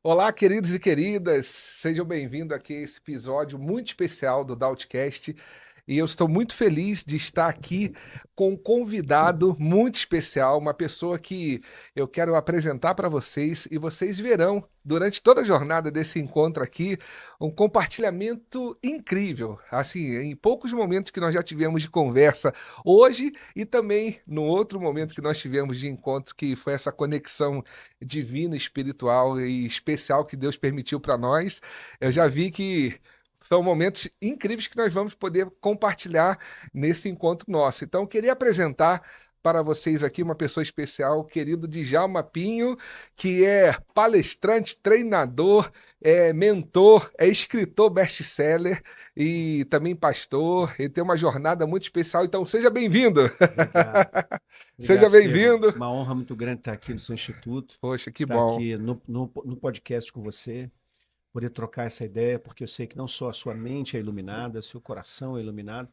Olá, queridos e queridas, sejam bem-vindos aqui a esse episódio muito especial do Doubtcast. E eu estou muito feliz de estar aqui com um convidado muito especial, uma pessoa que eu quero apresentar para vocês e vocês verão durante toda a jornada desse encontro aqui um compartilhamento incrível. Assim, em poucos momentos que nós já tivemos de conversa hoje e também no outro momento que nós tivemos de encontro, que foi essa conexão divina, espiritual e especial que Deus permitiu para nós. Eu já vi que são momentos incríveis que nós vamos poder compartilhar nesse encontro nosso. Então, eu queria apresentar para vocês aqui uma pessoa especial, o querido Djalma Pinho, que é palestrante, treinador, é mentor, é escritor best-seller e também pastor. Ele tem uma jornada muito especial, então seja bem-vindo. Obrigado. Obrigado, Seja Estevam. bem-vindo. Uma honra muito grande estar aqui no seu instituto, Poxa, que estar bom. aqui no podcast com você, poder trocar essa ideia, porque eu sei que não só a sua mente é iluminada, seu coração é iluminado.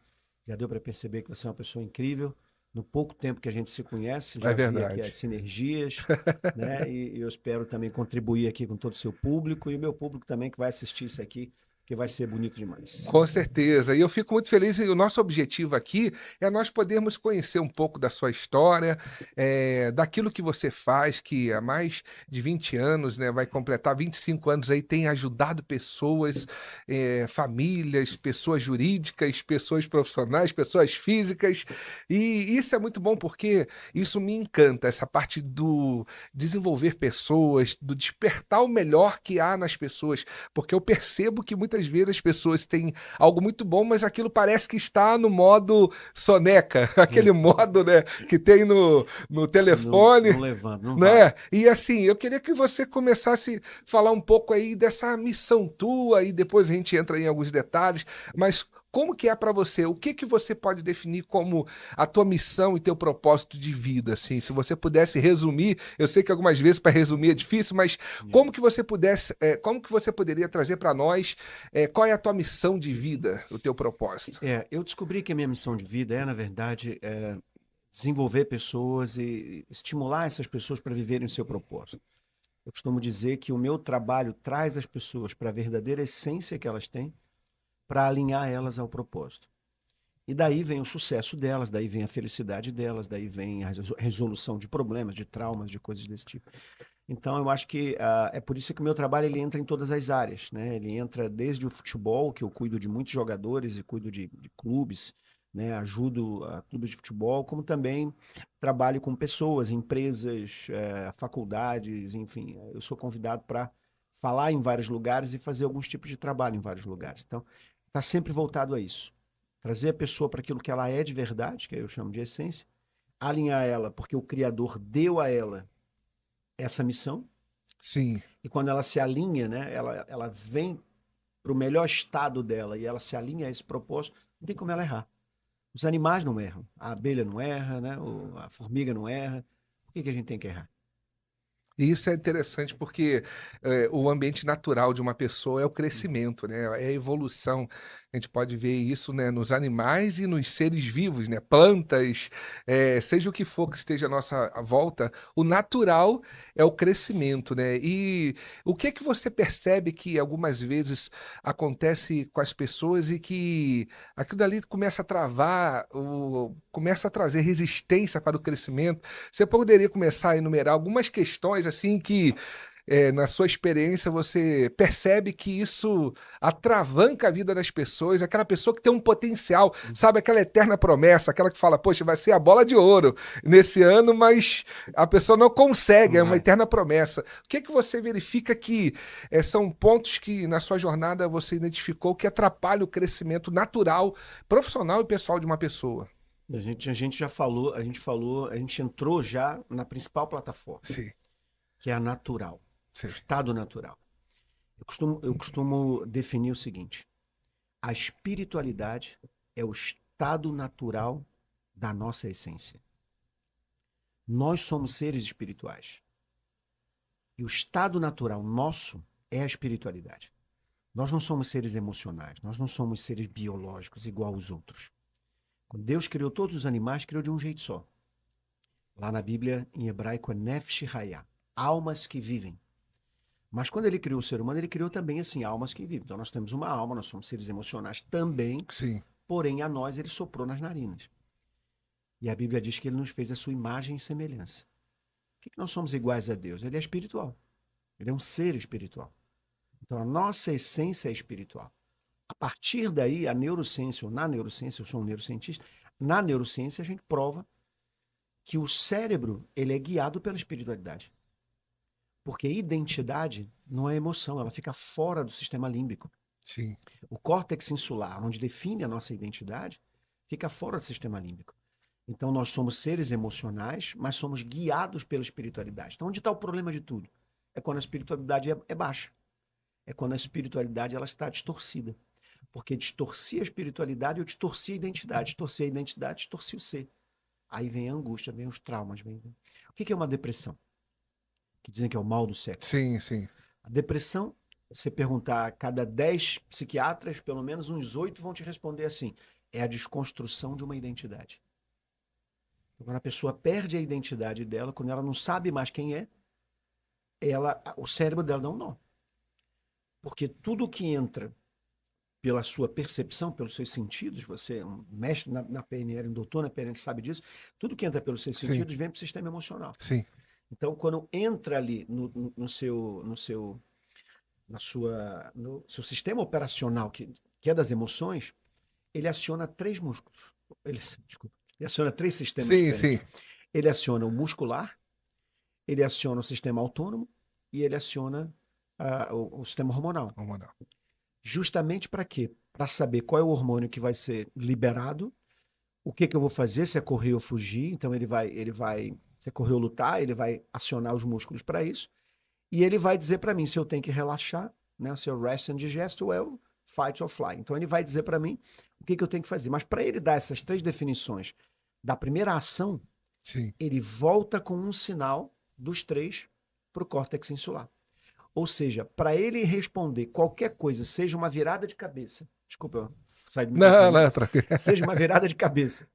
Já deu para perceber que você é uma pessoa incrível. No pouco tempo que a gente se conhece, É já vi aqui as verdade. sinergias, né? E eu espero também contribuir aqui com todo o seu público e o meu público também que vai assistir isso aqui, que vai ser bonito demais. Com certeza. E eu fico muito feliz. E o nosso objetivo aqui é nós podermos conhecer um pouco da sua história, daquilo que você faz, que há mais de 20 anos, né, vai completar 25 anos aí, tem ajudado pessoas, famílias, pessoas jurídicas, pessoas profissionais, pessoas físicas. E isso é muito bom porque isso me encanta, essa parte do desenvolver pessoas, do despertar o melhor que há nas pessoas, porque eu percebo que muitas vezes as pessoas têm algo muito bom, mas aquilo parece que está no modo soneca, aquele modo, né, que tem no Que não, telefone, não levanta, não vai. né? E assim, eu queria que você começasse a falar um pouco aí dessa missão tua e depois a gente entra em alguns detalhes, mas como que é para você? O que que você pode definir como a tua missão e teu propósito de vida, assim? Se você pudesse resumir, eu sei que algumas vezes para resumir é difícil, mas como que você pudesse, como que você poderia trazer para nós, qual é a tua missão de vida, o teu propósito? Eu descobri que a minha missão de vida é, na verdade, desenvolver pessoas e estimular essas pessoas para viverem o seu propósito. Eu costumo dizer que o meu trabalho traz as pessoas para a verdadeira essência que elas têm, para alinhar elas ao propósito. E daí vem o sucesso delas, daí vem a felicidade delas, daí vem a resolução de problemas, de traumas, de coisas desse tipo. Então, eu acho que é por isso que o meu trabalho ele entra em todas as áreas, né? Ele entra desde o futebol, que eu cuido de muitos jogadores e cuido de clubes, né? Ajudo a clubes de futebol, como também trabalho com pessoas, empresas, faculdades, enfim. Eu sou convidado para falar em vários lugares e fazer alguns tipos de trabalho em vários lugares. Então, está sempre voltado a isso. Trazer a pessoa para aquilo que ela é de verdade, que eu chamo de essência, alinhar ela, porque o Criador deu a ela essa missão, Sim. e quando ela se alinha, né, ela vem para o melhor estado dela e ela se alinha a esse propósito, não tem como ela errar. Os animais não erram, a abelha não erra, né, a formiga não erra. Por que a gente tem que errar? E isso é interessante porque o ambiente natural de uma pessoa é o crescimento, né? É a evolução. A gente pode ver isso, né, nos animais e nos seres vivos, né? Plantas, seja o que for que esteja à nossa volta, o natural é o crescimento, né? E o que que você percebe que algumas vezes acontece com as pessoas e que aquilo dali começa a travar, começa a trazer resistência para o crescimento? Você poderia começar a enumerar algumas questões assim que, na sua experiência, você percebe que isso atravanca a vida das pessoas, aquela pessoa que tem um potencial, sabe, aquela eterna promessa, aquela que fala, poxa, vai ser a bola de ouro nesse ano, mas a pessoa não consegue, Não é uma vai. eterna promessa. O que que você verifica que são pontos que na sua jornada você identificou que atrapalham o crescimento natural, profissional e pessoal de uma pessoa? A gente já falou, a gente entrou já na principal plataforma, Sim, que é a natural, o sim. estado natural. Eu costumo definir o seguinte: a espiritualidade é o estado natural da nossa essência. Nós somos seres espirituais. E o estado natural nosso é a espiritualidade. Nós não somos seres emocionais, nós não somos seres biológicos igual aos outros. Quando Deus criou todos os animais, criou de um jeito só. Lá na Bíblia, em hebraico, é Nefesh Hayah, almas que vivem. Mas quando ele criou o ser humano, ele criou também, assim, almas que vivem. Então nós temos uma alma, nós somos seres emocionais também, Sim. porém a nós ele soprou nas narinas. E a Bíblia diz que ele nos fez a sua imagem e semelhança. Por que nós somos iguais a Deus? Ele é espiritual. Ele é um ser espiritual. Então a nossa essência é espiritual. A partir daí, a neurociência, ou na neurociência, eu sou um neurocientista, na neurociência a gente prova que o cérebro ele é guiado pela espiritualidade. Porque identidade não é emoção, ela fica fora do sistema límbico. Sim. O córtex insular, onde define a nossa identidade, fica fora do sistema límbico. Então nós somos seres emocionais, mas somos guiados pela espiritualidade. Então onde está o problema de tudo? É quando a espiritualidade é baixa. É quando a espiritualidade ela está distorcida. Porque distorcia a espiritualidade, eu distorci a identidade. Distorci a identidade, distorci o ser. Aí vem a angústia, vem os traumas. O que é uma depressão? Que dizem que é o mal do século. Sim, sim. A depressão, você perguntar a cada 10 psiquiatras, pelo menos uns 8 vão te responder assim: é a desconstrução de uma identidade. Então, quando a pessoa perde a identidade dela, quando ela não sabe mais quem é, o cérebro dela dá um nó. Porque tudo que entra pela sua percepção, pelos seus sentidos, você é um mestre na PNL, um doutor na PNL, sabe disso, tudo que entra pelos seus sentidos vem para o sistema emocional. Sim. Então, quando entra ali no seu sistema operacional, que é das emoções, ele aciona 3 músculos. Ele aciona 3 sistemas diferentes. Sim. Ele aciona o muscular, ele aciona o sistema autônomo e ele aciona o sistema hormonal. Justamente para quê? Para saber qual é o hormônio que vai ser liberado, o que eu vou fazer, se é correr ou fugir. Então ele vai, se é correr ou lutar, ele vai acionar os músculos para isso. E ele vai dizer para mim se eu tenho que relaxar, né? Se eu rest and digest ou eu fight or fly. Então ele vai dizer para mim o que eu tenho que fazer. Mas para ele dar essas 3 definições da primeira ação, ele volta com um sinal dos 3 para o córtex insular. Ou seja, para ele responder qualquer coisa, seja uma virada de cabeça, desculpa, eu saí do microfone, seja uma virada de cabeça,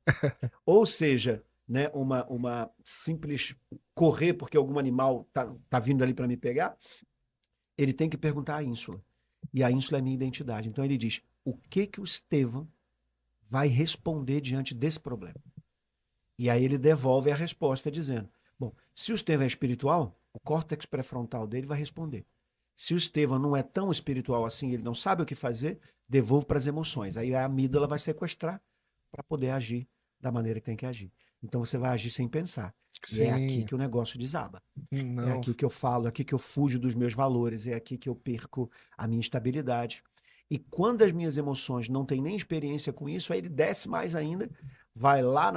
ou seja, né, uma simples correr porque algum animal tá vindo ali para me pegar, ele tem que perguntar à ínsula. E a ínsula é a minha identidade. Então ele diz, o que o Estevão vai responder diante desse problema? E aí ele devolve a resposta dizendo, bom, se o Estevão é espiritual, o córtex pré-frontal dele vai responder. Se o Estevão não é tão espiritual assim, ele não sabe o que fazer, devolve para as emoções. Aí a amígdala vai sequestrar para poder agir da maneira que tem que agir. Então você vai agir sem pensar. E é aqui que o negócio desaba. Não. É aqui que eu falo, é aqui que eu fujo dos meus valores, é aqui que eu perco a minha estabilidade. E quando as minhas emoções não têm nem experiência com isso, aí ele desce mais ainda, vai lá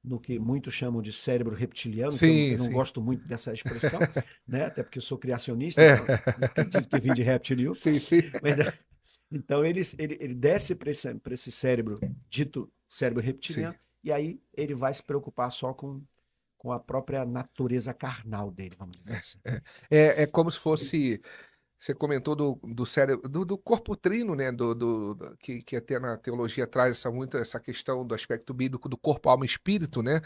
no que muitos chamam de cérebro reptiliano, que eu não gosto muito dessa expressão, né? Até porque eu sou criacionista, então não acredito que vim de reptiliano. Mas, então ele desce para esse cérebro, dito cérebro reptiliano, e aí ele vai se preocupar só com a própria natureza carnal dele, vamos dizer assim. É como se fosse... Você comentou do cérebro, do corpo trino, né? Que até na teologia traz muito essa questão do aspecto bíblico do corpo, alma e espírito, né?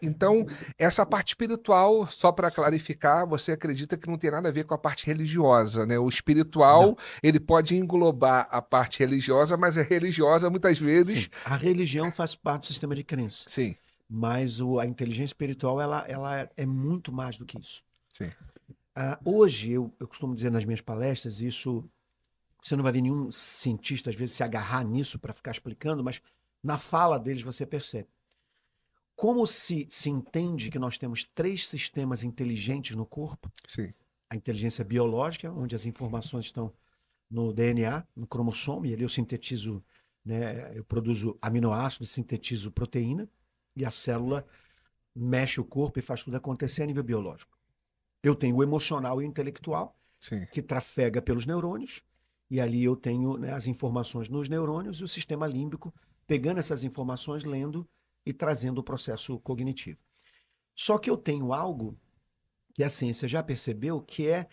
Então, essa parte espiritual, só para clarificar, você acredita que não tem nada a ver com a parte religiosa, né? O espiritual, ele pode englobar a parte religiosa, mas a religiosa, muitas vezes... Sim. A religião faz parte do sistema de crença. Sim. Mas a inteligência espiritual, ela é muito mais do que isso. Sim. Hoje, eu costumo dizer nas minhas palestras, isso você não vai ver nenhum cientista, às vezes, se agarrar nisso para ficar explicando, mas na fala deles você percebe. Como se entende que nós temos 3 sistemas inteligentes no corpo? Sim. A inteligência biológica, onde as informações estão no DNA, no cromossomo, e ali eu sintetizo, né, eu produzo aminoácidos, sintetizo proteína, e a célula mexe o corpo e faz tudo acontecer a nível biológico. Eu tenho o emocional e o intelectual, que trafega pelos neurônios, e ali eu tenho, né, as informações nos neurônios e o sistema límbico pegando essas informações, lendo e trazendo o processo cognitivo. Só que eu tenho algo que a ciência já percebeu, que é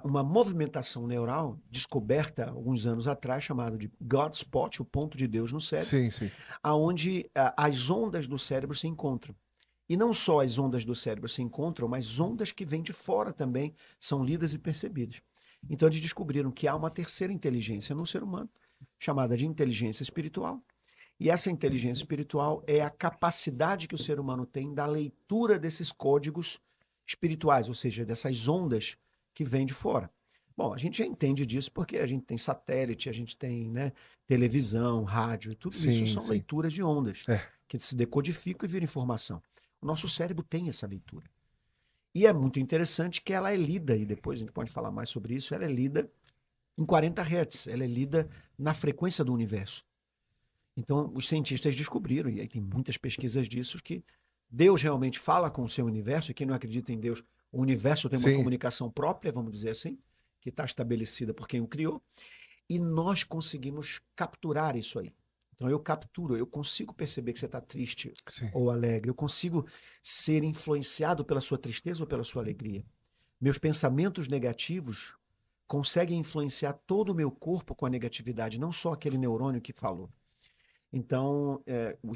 uma movimentação neural descoberta alguns anos atrás, chamado de God Spot, o ponto de Deus no cérebro, aonde as ondas do cérebro se encontram. E não só as ondas do cérebro se encontram, mas ondas que vêm de fora também são lidas e percebidas. Então eles descobriram que há uma terceira inteligência no ser humano, chamada de inteligência espiritual. E essa inteligência espiritual é a capacidade que o ser humano tem da leitura desses códigos espirituais, ou seja, dessas ondas que vêm de fora. Bom, a gente já entende disso porque a gente tem satélite, a gente tem, né, televisão, rádio, tudo isso Sim, são sim. leituras de ondas É. que se decodificam e viram informação. O nosso cérebro tem essa leitura. E é muito interessante que ela é lida, e depois a gente pode falar mais sobre isso, ela é lida em 40 Hz, ela é lida na frequência do universo. Então, os cientistas descobriram, e aí tem muitas pesquisas disso, que Deus realmente fala com o seu universo, e quem não acredita em Deus, o universo tem uma Sim. comunicação própria, vamos dizer assim, que está estabelecida por quem o criou, e nós conseguimos capturar isso aí. Então, eu capturo, eu consigo perceber que você está triste Sim. ou alegre, eu consigo ser influenciado pela sua tristeza ou pela sua alegria. Meus pensamentos negativos conseguem influenciar todo o meu corpo com a negatividade, não só aquele neurônio que falou. Então,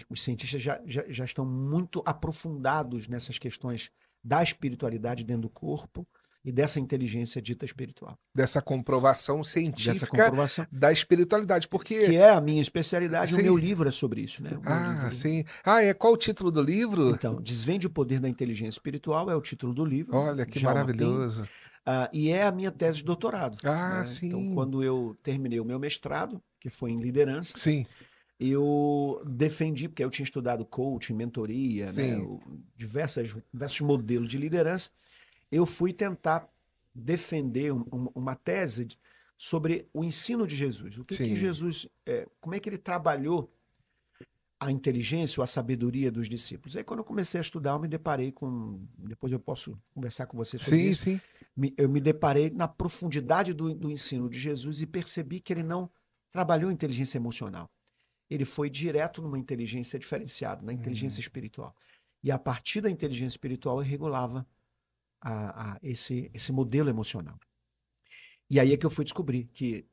os cientistas já estão muito aprofundados nessas questões da espiritualidade dentro do corpo e dessa inteligência dita espiritual. Dessa comprovação Dessa científica comprovação, da espiritualidade, porque... que é a minha especialidade, o Sim. meu livro é sobre isso, né? O meu Ah, livro. sim. Qual o título do livro? Então, Desvende o Poder da Inteligência Espiritual é o título do livro. Olha, que Djalma Pym. maravilhoso. E é a minha tese de doutorado. Ah, Né? sim. Então, quando eu terminei o meu mestrado, que foi em liderança, Sim, eu defendi, porque eu tinha estudado coaching, mentoria, né, sim. diversos modelos de liderança, eu fui tentar defender uma tese sobre o ensino de Jesus. O que Sim. Jesus, como é que ele trabalhou a inteligência ou a sabedoria dos discípulos. Aí quando eu comecei a estudar, eu me deparei com, depois eu posso conversar com você sobre Sim, isso, sim. eu me deparei na profundidade do ensino de Jesus e percebi que ele não trabalhou inteligência emocional. Ele foi direto numa inteligência diferenciada, na inteligência espiritual. E a partir da inteligência espiritual, ele regulava esse modelo emocional. E aí é que eu fui descobrir que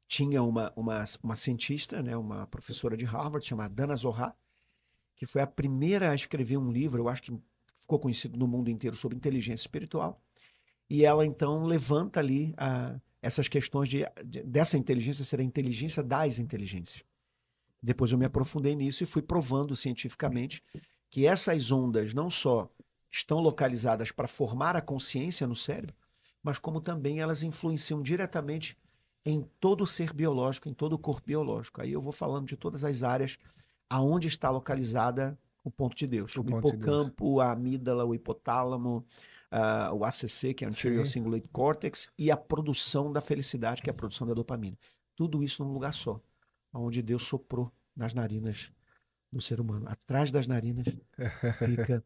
tinha uma cientista, né, uma professora de Harvard, chamada Dana Zohar, que foi a primeira a escrever um livro, eu acho que ficou conhecido no mundo inteiro, sobre inteligência espiritual. E ela, então, levanta ali essas questões dessa inteligência ser a inteligência das inteligências. Depois eu me aprofundei nisso e fui provando cientificamente que essas ondas não só estão localizadas para formar a consciência no cérebro, mas como também elas influenciam diretamente em todo o ser biológico, em todo o corpo biológico. Aí eu vou falando de todas as áreas aonde está localizada o ponto de Deus. O hipocampo, a amígdala, o hipotálamo, o ACC, que é o Anterior Cingulate Cortex, e a produção da felicidade, que é a produção da dopamina. Tudo isso num lugar só, onde Deus soprou nas narinas do ser humano. Atrás das narinas fica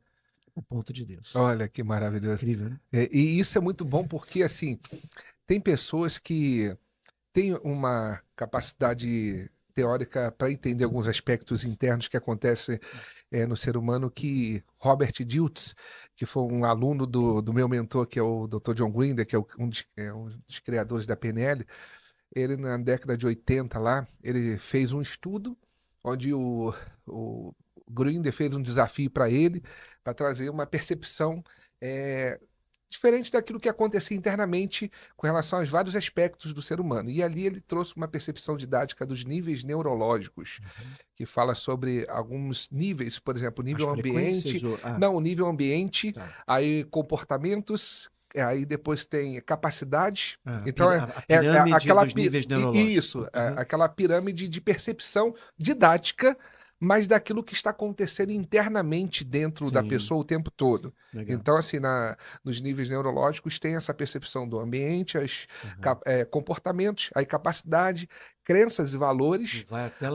o ponto de Deus. Olha que maravilhoso. Incrível, né? E isso é muito bom porque, assim, tem pessoas que têm uma capacidade teórica para entender alguns aspectos internos que acontecem no ser humano, que Robert Dilts, que foi um aluno do meu mentor, que é o Dr. John Grinder, que é um dos criadores da PNL, ele na década de 80 lá, ele fez um estudo onde o Grinder fez um desafio para ele, para trazer uma percepção diferente daquilo que acontecia internamente com relação aos vários aspectos do ser humano. E ali ele trouxe uma percepção didática dos níveis neurológicos, que fala sobre alguns níveis, por exemplo, o nível ambiente, o nível ambiente, aí comportamentos, aí depois tem capacidade, então a pirâmide aquela dos níveis neurológicos. Isso, aquela pirâmide de percepção didática, mas daquilo que está acontecendo internamente dentro da pessoa o tempo todo. Legal. Então, assim, nos níveis neurológicos tem essa percepção do ambiente, comportamentos, aí capacidade, crenças e valores,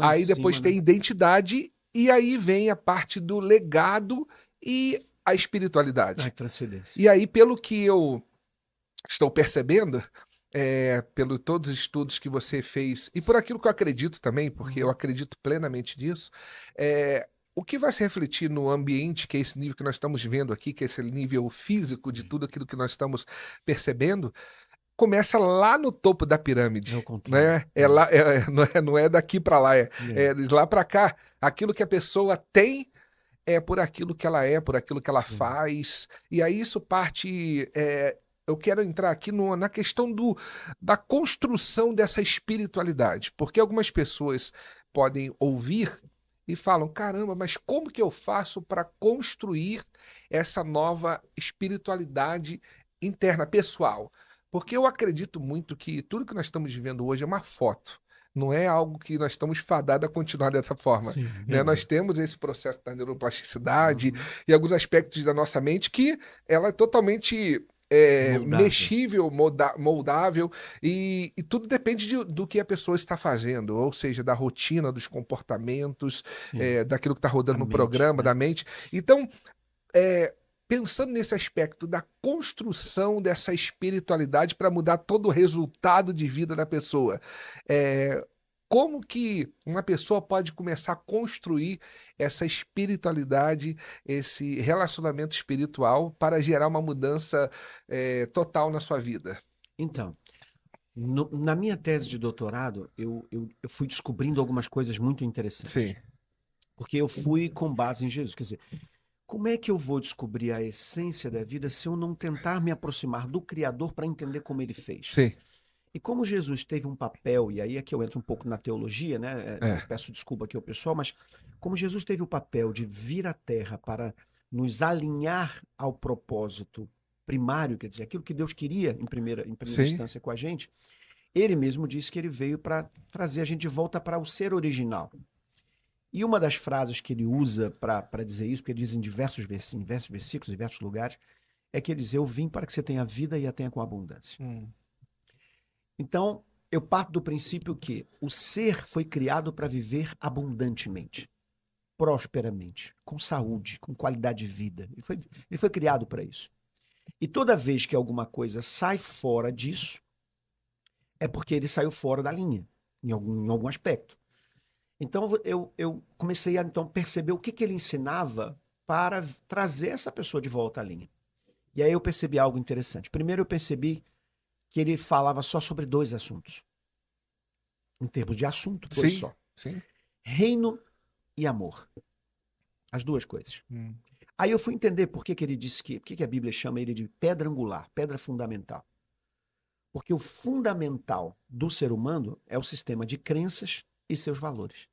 aí depois tem identidade, e aí vem a parte do legado e a espiritualidade. Transcendência. E aí, pelo que eu estou percebendo, pelo todos os estudos que você fez, e por aquilo que eu acredito também, porque eu acredito plenamente nisso, o que vai se refletir no ambiente, que é esse nível que nós estamos vendo aqui, que é esse nível físico de tudo aquilo que nós estamos percebendo, começa lá no topo da pirâmide. Né? Não é daqui para lá, é de lá para cá. Aquilo que a pessoa tem é por aquilo que ela é, por aquilo que ela Uhum. faz. E aí isso parte. Eu quero entrar aqui na questão da construção dessa espiritualidade, porque algumas pessoas podem ouvir e falam: caramba, mas como que eu faço para construir essa nova espiritualidade interna, pessoal? Porque eu acredito muito que tudo que nós estamos vivendo hoje é uma foto. Não é algo que nós estamos fadados a continuar dessa forma, Sim, né? Nós verdade. temos esse processo da neuroplasticidade Uhum. e alguns aspectos da nossa mente que ela é totalmente Moldável. mexível, moldável, e tudo depende do que a pessoa está fazendo, ou seja, da rotina, dos comportamentos, Sim, daquilo que está a rodando no mente, programa, né? da mente. Então, é, pensando nesse aspecto da construção dessa espiritualidade para mudar todo o resultado de vida da pessoa, é, como que uma pessoa pode começar a construir essa espiritualidade, esse relacionamento espiritual para gerar uma mudança total na sua vida? Então, na minha tese de doutorado, eu fui descobrindo algumas coisas muito Sim, interessantes. Porque eu fui com base em Jesus. Quer dizer, como é que eu vou descobrir a essência da vida se eu não tentar me aproximar do Criador para entender como ele fez? sim, E como Jesus teve um papel, e aí é que eu entro um pouco na teologia, né? Eu é, peço desculpa aqui ao pessoal, mas como Jesus teve o papel de vir à Terra para nos alinhar ao propósito primário, quer dizer, aquilo que Deus queria em primeira sim, instância com a gente, ele mesmo disse que ele veio para trazer a gente de volta para o ser original. E uma das frases que ele usa para dizer isso, porque ele diz em diversos versículos, em diversos lugares, é que ele diz: Eu vim para que você tenha vida e a tenha com abundância. hum, Então, eu parto do princípio que o ser foi criado para viver abundantemente, prosperamente, com saúde, com qualidade de vida. Ele foi criado para isso. E toda vez que alguma coisa sai fora disso, é porque ele saiu fora da linha, em algum aspecto. Então, eu comecei a então, perceber o que ele ensinava para trazer essa pessoa de volta à linha. E aí eu percebi algo interessante. Primeiro, eu percebi que ele falava só sobre dois assuntos, em termos de assunto, dois sim, só: sim, reino e amor. As duas coisas. hum, Aí eu fui entender por que ele disse por que a Bíblia chama ele de pedra angular, pedra fundamental. Porque o fundamental do ser humano é o sistema de crenças e seus valores.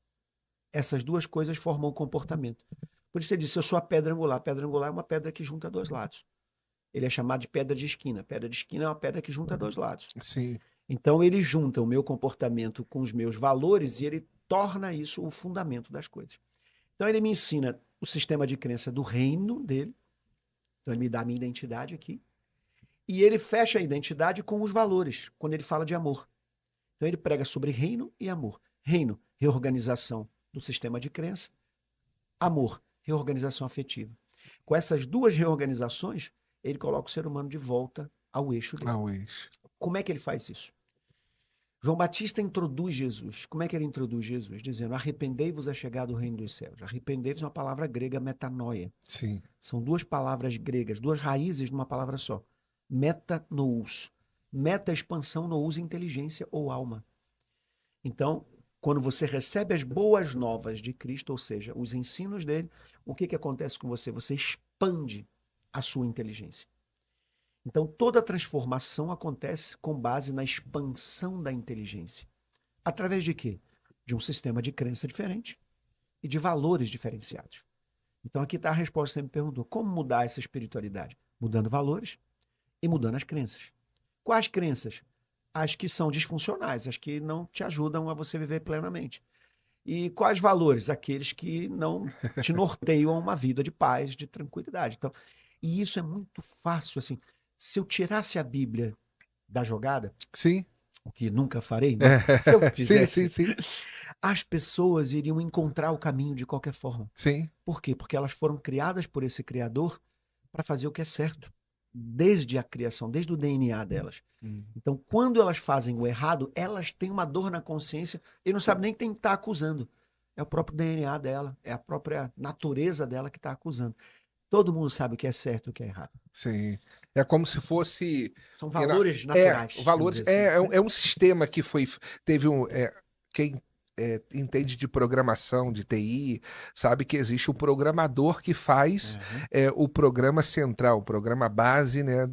Essas duas coisas formam o comportamento. Por isso ele disse: Eu sou a pedra angular. A pedra angular é uma pedra que junta dois lados. Ele é chamado de pedra de esquina. Pedra de esquina é uma pedra que junta dois lados. sim, Então ele junta o meu comportamento com os meus valores e ele torna isso o fundamento das coisas. Então ele me ensina o sistema de crença do reino dele. Então ele me dá a minha identidade aqui. E ele fecha a identidade com os valores, quando ele fala de amor. Então ele prega sobre reino e amor. Reino, reorganização do sistema de crença. Amor, reorganização afetiva. Com essas duas reorganizações, ele coloca o ser humano de volta ao eixo dele. talvez. Como é que ele faz isso? João Batista introduz Jesus. Como é que ele introduz Jesus? Dizendo: arrependei-vos a chegar do reino dos céus. Arrependei-vos é uma palavra grega, metanoia. Sim, São duas palavras gregas, duas raízes de uma palavra só. Metanous. Meta, expansão, nous, inteligência ou alma. Então, quando você recebe as boas novas de Cristo, ou seja, os ensinos dele, o que acontece com você? Você expande a sua inteligência. Então, toda transformação acontece com base na expansão da inteligência. Através de quê? De um sistema de crença diferente e de valores diferenciados. Então, aqui está a resposta que você me perguntou: como mudar essa espiritualidade? Mudando valores e mudando as crenças. Quais crenças? As que são disfuncionais, as que não te ajudam a você viver plenamente. E quais valores? Aqueles que não te norteiam a uma vida de paz, de tranquilidade. Então, e isso é muito fácil, assim. Se eu tirasse a Bíblia da jogada, sim, o que nunca farei, mas se eu sim, sim, fizesse, sim, as pessoas iriam encontrar o caminho de qualquer forma. sim, Por quê? Porque elas foram criadas por esse Criador para fazer o que é certo, desde a criação, desde o DNA delas. Então, quando elas fazem o errado, elas têm uma dor na consciência e não sabem nem quem está acusando. É o próprio DNA dela, é a própria natureza dela que está acusando. Todo mundo sabe o que é certo e o que é errado. sim. É como se fosse. São valores naturais, vamos Valores. dizer assim, né? É um sistema que teve um. Quem entende de programação, de TI, sabe que existe o programador que faz o programa central, o programa base, né,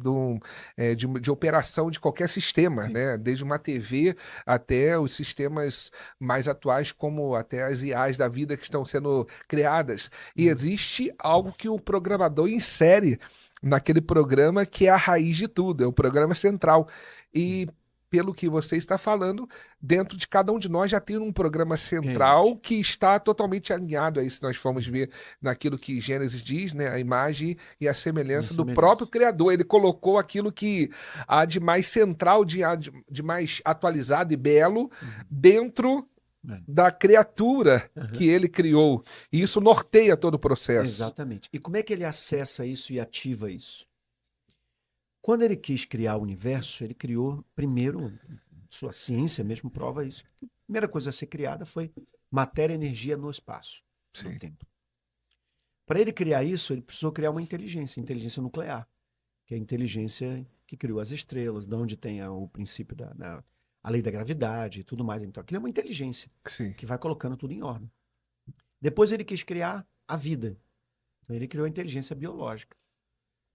de operação de qualquer sistema, Sim. né, desde uma TV até os sistemas mais atuais, como até as IAs da vida que estão sendo criadas. E existe algo que o programador insere naquele programa que é a raiz de tudo, é o programa central. E pelo que você está falando, dentro de cada um de nós já tem um programa central que está totalmente alinhado aí, se nós formos ver naquilo que Gênesis diz, né, a imagem e a semelhança do próprio Criador. Ele colocou aquilo que há de mais central, de mais atualizado e belo dentro da criatura que ele criou. E isso norteia todo o processo. Exatamente. E como é que ele acessa isso e ativa isso? Quando ele quis criar o universo, ele criou primeiro, sua ciência mesmo prova isso. A primeira coisa a ser criada foi matéria e energia no espaço, no tempo. Para ele criar isso, ele precisou criar uma inteligência nuclear, que é a inteligência que criou as estrelas, de onde tem o princípio a lei da gravidade e tudo mais. Então, aquilo é uma inteligência que vai colocando tudo em ordem. Depois ele quis criar a vida. Então, ele criou a inteligência biológica.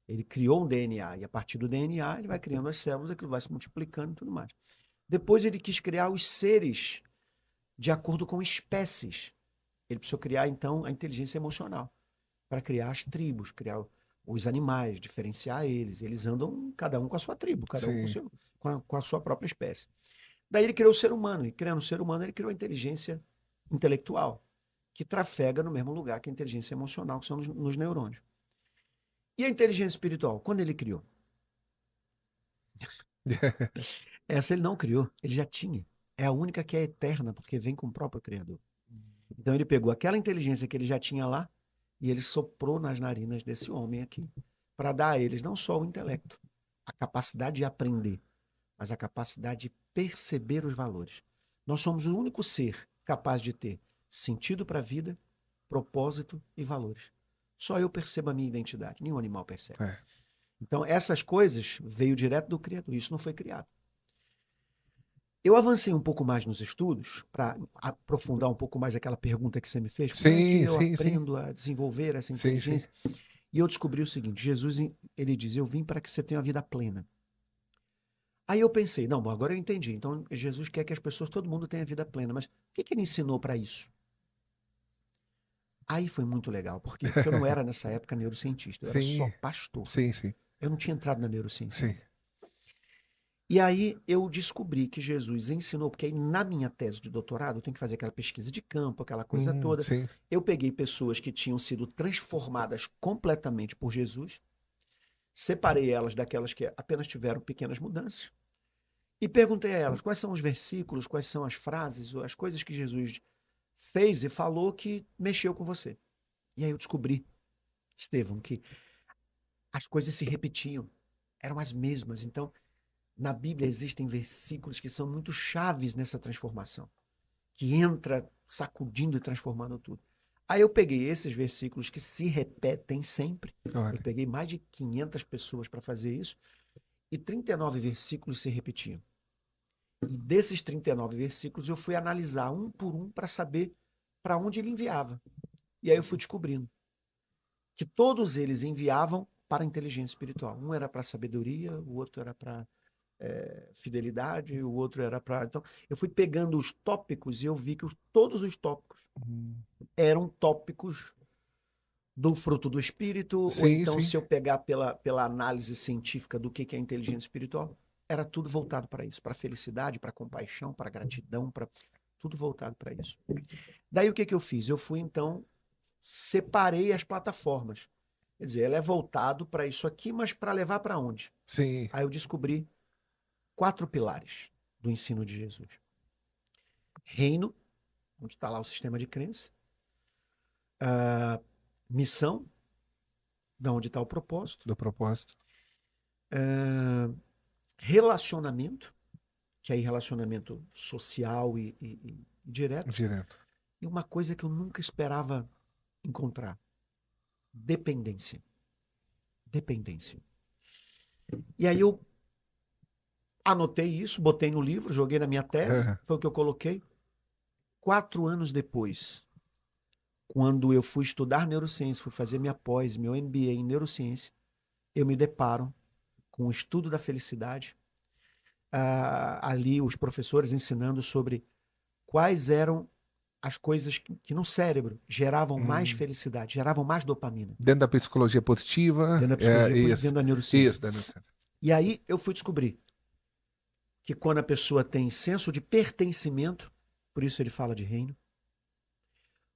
Ele criou um DNA, e a partir do DNA ele vai criando as células, aquilo vai se multiplicando e tudo mais. Depois ele quis criar os seres de acordo com espécies. Ele precisou criar, então, a inteligência emocional, para criar as tribos, criar os animais, diferenciar eles. Eles andam cada um com a sua tribo, cada um com a sua própria espécie. Daí ele criou o ser humano, e criando o ser humano ele criou a inteligência intelectual, que trafega no mesmo lugar que a inteligência emocional, que são nos neurônios. E a inteligência espiritual, quando ele criou? Essa ele não criou, ele já tinha. É a única que é eterna, porque vem com o próprio Criador. Então ele pegou aquela inteligência que ele já tinha lá e ele soprou nas narinas desse homem aqui, para dar a eles não só o intelecto, a capacidade de aprender, mas a capacidade de perceber os valores. Nós somos o único ser capaz de ter sentido para a vida, propósito e valores. Só eu percebo a minha identidade, nenhum animal percebe. Então, essas coisas veio direto do Criador, isso não foi criado. Eu avancei um pouco mais nos estudos, para aprofundar um pouco mais aquela pergunta que você me fez, como é que eu aprendo a desenvolver essa inteligência? E eu descobri o seguinte, Jesus, ele diz, eu vim para que você tenha uma vida plena. Aí eu pensei, não, agora eu entendi, então Jesus quer que as pessoas, todo mundo tenha vida plena, mas o que ele ensinou para isso? Aí foi muito legal, porque eu não era nessa época neurocientista, eu era só pastor. Eu não tinha entrado na neurociência. E aí eu descobri que Jesus ensinou, porque aí na minha tese de doutorado eu tenho que fazer aquela pesquisa de campo, aquela coisa toda. Eu peguei pessoas que tinham sido transformadas completamente por Jesus, separei elas daquelas que apenas tiveram pequenas mudanças e perguntei a elas quais são os versículos, quais são as frases, as coisas que Jesus fez e falou que mexeu com você. E aí eu descobri, Estevão, que as coisas se repetiam, eram as mesmas. Então, na Bíblia existem versículos que são muito chaves nessa transformação, que entra sacudindo e transformando tudo. Aí eu peguei esses versículos que se repetem sempre, eu peguei mais de 500 pessoas para fazer isso, e 39 versículos se repetiam. E desses 39 versículos eu fui analisar um por um para saber para onde ele enviava. E aí eu fui descobrindo que todos eles enviavam para a inteligência espiritual. Um era para sabedoria, o outro era para fidelidade, o outro era para... Então, eu fui pegando os tópicos e eu vi que todos os tópicos eram tópicos do fruto do espírito, ou então se eu pegar pela análise científica do que é a inteligência espiritual, era tudo voltado para isso, para felicidade, para compaixão, para gratidão, para tudo voltado para isso. Daí o que eu fiz? Eu fui, então, separei as plataformas. Quer dizer, ela é voltado para isso aqui, mas para levar para onde? Aí eu descobri 4 pilares do ensino de Jesus. Reino, onde está lá o sistema de crença. Missão, de onde está o propósito. Do propósito. Relacionamento, que é relacionamento social e direto. E uma coisa que eu nunca esperava encontrar. Dependência. E aí eu anotei isso, botei no livro, joguei na minha tese, foi o que eu coloquei. 4 anos depois, quando eu fui estudar neurociência, fui fazer minha pós, meu MBA em neurociência, eu me deparo com o estudo da felicidade, ali os professores ensinando sobre quais eram as coisas que no cérebro geravam mais felicidade, geravam mais dopamina. Dentro da psicologia positiva, Dentro da psicologia, isso, dentro da neurociência. isso, da neurociência. E aí eu fui descobrir que quando a pessoa tem senso de pertencimento, por isso ele fala de reino,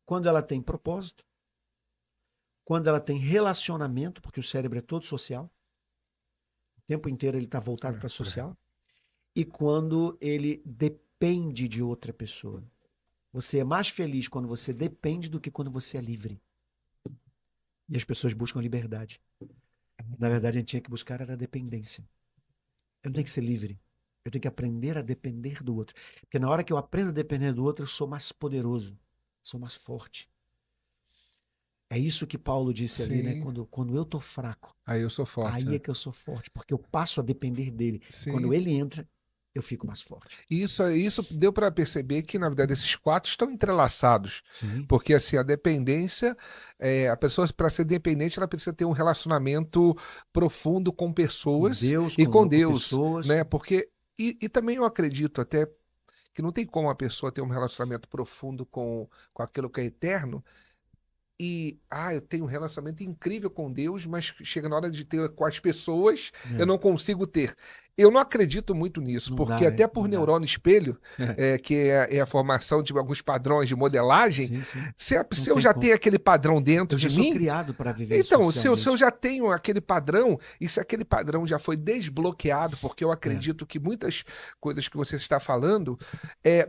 quando ela tem propósito, quando ela tem relacionamento, porque o cérebro é todo social, o tempo inteiro ele está voltado para social, e quando ele depende de outra pessoa. Você é mais feliz quando você depende do que quando você é livre. E as pessoas buscam liberdade. Na verdade, a gente tinha que buscar era a dependência. Eu não tenho que ser livre. Eu tenho que aprender a depender do outro. Porque na hora que eu aprendo a depender do outro, eu sou mais poderoso, sou mais forte. É isso que Paulo disse ali, né? Quando eu tô fraco, aí eu sou forte. aí é que eu sou forte, porque eu passo a depender dele. Sim. Quando ele entra, eu fico mais forte. Isso deu para perceber que, na verdade, esses 4 estão entrelaçados. Sim. Porque, assim, a dependência, a pessoa, para ser dependente, ela precisa ter um relacionamento profundo com pessoas Deus, e com Deus. pessoas. Né? Porque, e também eu acredito até que não tem como a pessoa ter um relacionamento profundo com aquilo que é eterno. E, eu tenho um relacionamento incrível com Deus, mas chega na hora de ter com as pessoas, eu não consigo ter. Eu não acredito muito nisso, Não porque dá, até né? por Não dá. neurônio espelho, que é a formação de alguns padrões de modelagem, Sim, sim. se eu tem já como. tenho aquele padrão dentro Eu já de sou mim, criado para viver então, se eu socialmente. já tenho aquele padrão, e se aquele padrão já foi desbloqueado, porque eu acredito que muitas coisas que você está falando,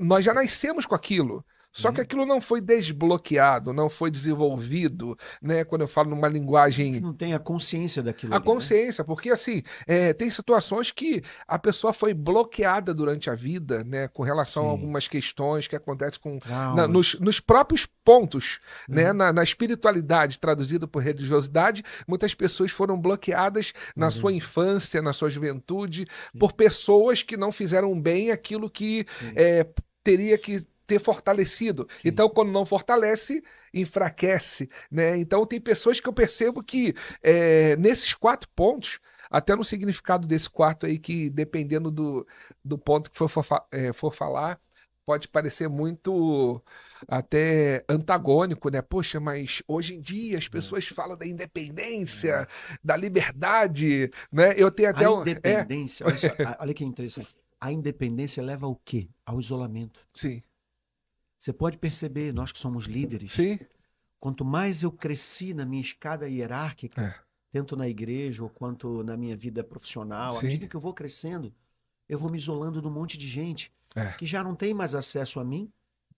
nós já nascemos com aquilo. Só que aquilo não foi desbloqueado, não foi desenvolvido, né? Quando eu falo numa A gente linguagem. não tem a consciência daquilo A ali, né? consciência, porque assim, tem situações que a pessoa foi bloqueada durante a vida, né? Com relação a Sim. algumas questões que acontecem Traumas. nos próprios pontos, né? Na espiritualidade, traduzido por religiosidade, muitas pessoas foram bloqueadas na sua infância, na sua juventude, por pessoas que não fizeram bem aquilo que teria que ter fortalecido. Sim. Então, quando não fortalece, enfraquece, né? Então, tem pessoas que eu percebo que nesses 4 pontos, até no significado desse quarto aí, que dependendo do ponto que for falar, pode parecer muito até antagônico, né? Poxa, mas hoje em dia as pessoas falam da independência, da liberdade, né? Eu tenho até A independência, olha só, olha que interessante. A independência leva ao quê? Ao isolamento. Sim. Você pode perceber, nós que somos líderes, Sim. quanto mais eu cresci na minha escada hierárquica, tanto na igreja ou quanto na minha vida profissional, à medida que eu vou crescendo, eu vou me isolando de um monte de gente que já não tem mais acesso a mim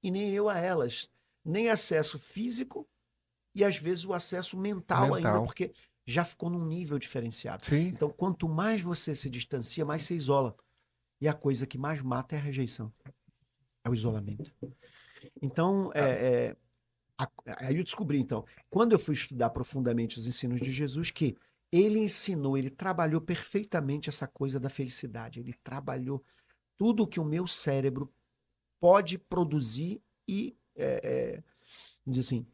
e nem eu a elas. Nem acesso físico e às vezes o acesso mental ainda, porque já ficou num nível diferenciado. Sim. Então, quanto mais você se distancia, mais você isola. E a coisa que mais mata é a rejeição, é o isolamento. Então, aí eu descobri, então, quando eu fui estudar profundamente os ensinos de Jesus, que ele ensinou, ele trabalhou perfeitamente essa coisa da felicidade. Ele trabalhou tudo o que o meu cérebro pode produzir e, dizer assim,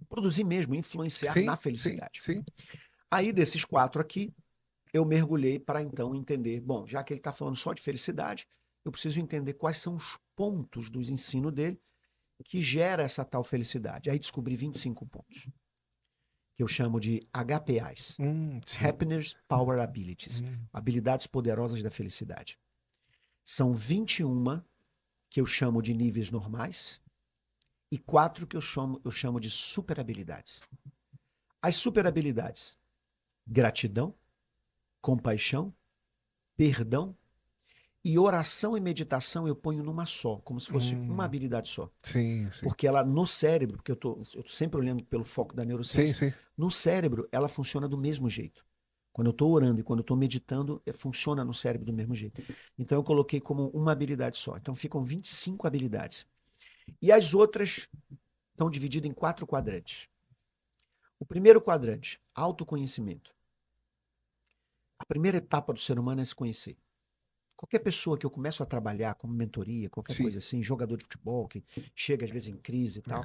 produzir mesmo, influenciar na felicidade. Sim. Aí, desses 4 aqui, eu mergulhei para então entender, bom, já que ele está falando só de felicidade, eu preciso entender quais são os pontos dos ensinos dele que gera essa tal felicidade. Aí descobri 25 pontos, que eu chamo de HPAs. Happiness Power Abilities. Habilidades poderosas da felicidade. São 21 que eu chamo de níveis normais e 4 que eu chamo de super habilidades. As super habilidades: gratidão, compaixão, perdão e oração e meditação eu ponho numa só, como se fosse uma habilidade só. Sim. Porque ela no cérebro, porque eu tô sempre olhando pelo foco da neurociência, no cérebro ela funciona do mesmo jeito. Quando eu estou orando e quando eu estou meditando, funciona no cérebro do mesmo jeito. Então eu coloquei como uma habilidade só. Então ficam 25 habilidades. E as outras estão divididas em 4 quadrantes. O primeiro quadrante, autoconhecimento. A primeira etapa do ser humano é se conhecer. Qualquer pessoa que eu começo a trabalhar como mentoria, qualquer Sim. coisa assim, jogador de futebol que chega às vezes em crise e É. tal,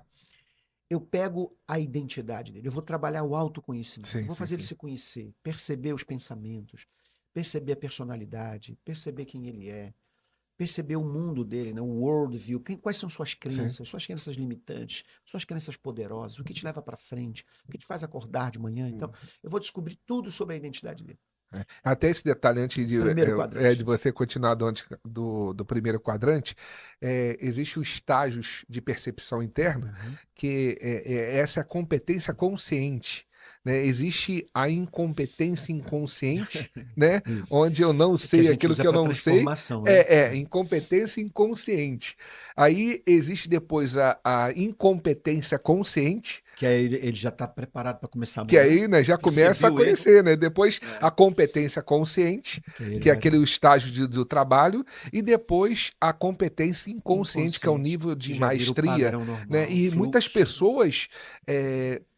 eu pego a identidade dele, eu vou trabalhar o autoconhecimento, eu Sim, vou sim, fazer ele sim. se conhecer, perceber os pensamentos, perceber a personalidade, perceber quem ele é, perceber o mundo dele, né? O worldview, quais são Sim. suas crenças limitantes, suas crenças poderosas, o que te leva para frente, o que te faz acordar de manhã. Então, eu vou descobrir tudo sobre a identidade dele. É. Até esse detalhe antes Primeiro de quadrante. você continuar do primeiro quadrante, existem os estágios de percepção interna, Uhum. que essa é a competência consciente. Né? Existe a incompetência inconsciente, né? Isso. Onde eu não É que a sei gente aquilo usa que eu para não sei. transformação, né? Incompetência inconsciente. Aí existe depois a incompetência consciente, Que aí ele já está preparado para começar que amanhã. aí, né, já começa a Percebeu o erro. conhecer, né? Depois É. a competência consciente, Que aí ele que é vai aquele estágio do trabalho, e depois a competência inconsciente, que é o inconsciente, nível que de já vira o maestria, padrão né? normal, o E muitas fluxo, né? pessoas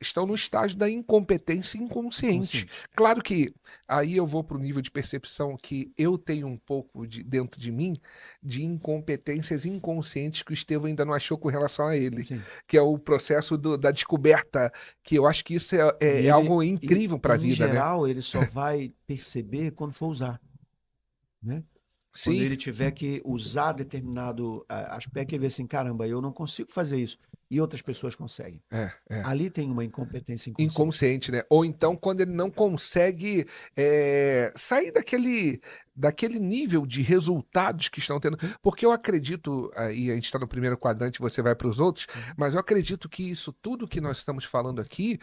estão no estágio da incompetência inconsciente. Inconsciente. Claro que aí eu vou para o nível de percepção que eu tenho um pouco dentro de mim de incompetências inconscientes que o Estevão ainda não achou com relação a ele, Sim. que é o processo da descoberta, que eu acho que isso E é ele, algo incrível para a em vida, né? geral, ele só vai perceber quando for usar, né? Quando Sim, ele tiver que usar determinado aspecto, ele vê assim, caramba, eu não consigo fazer isso. E outras pessoas conseguem. é. Ali tem uma incompetência inconsciente. Inconsciente, né? Ou então quando ele não consegue sair daquele nível de resultados que estão tendo. Sim. Porque eu acredito, aí a gente está no primeiro quadrante, você vai para os outros, Uhum. mas eu acredito que isso tudo que nós estamos falando aqui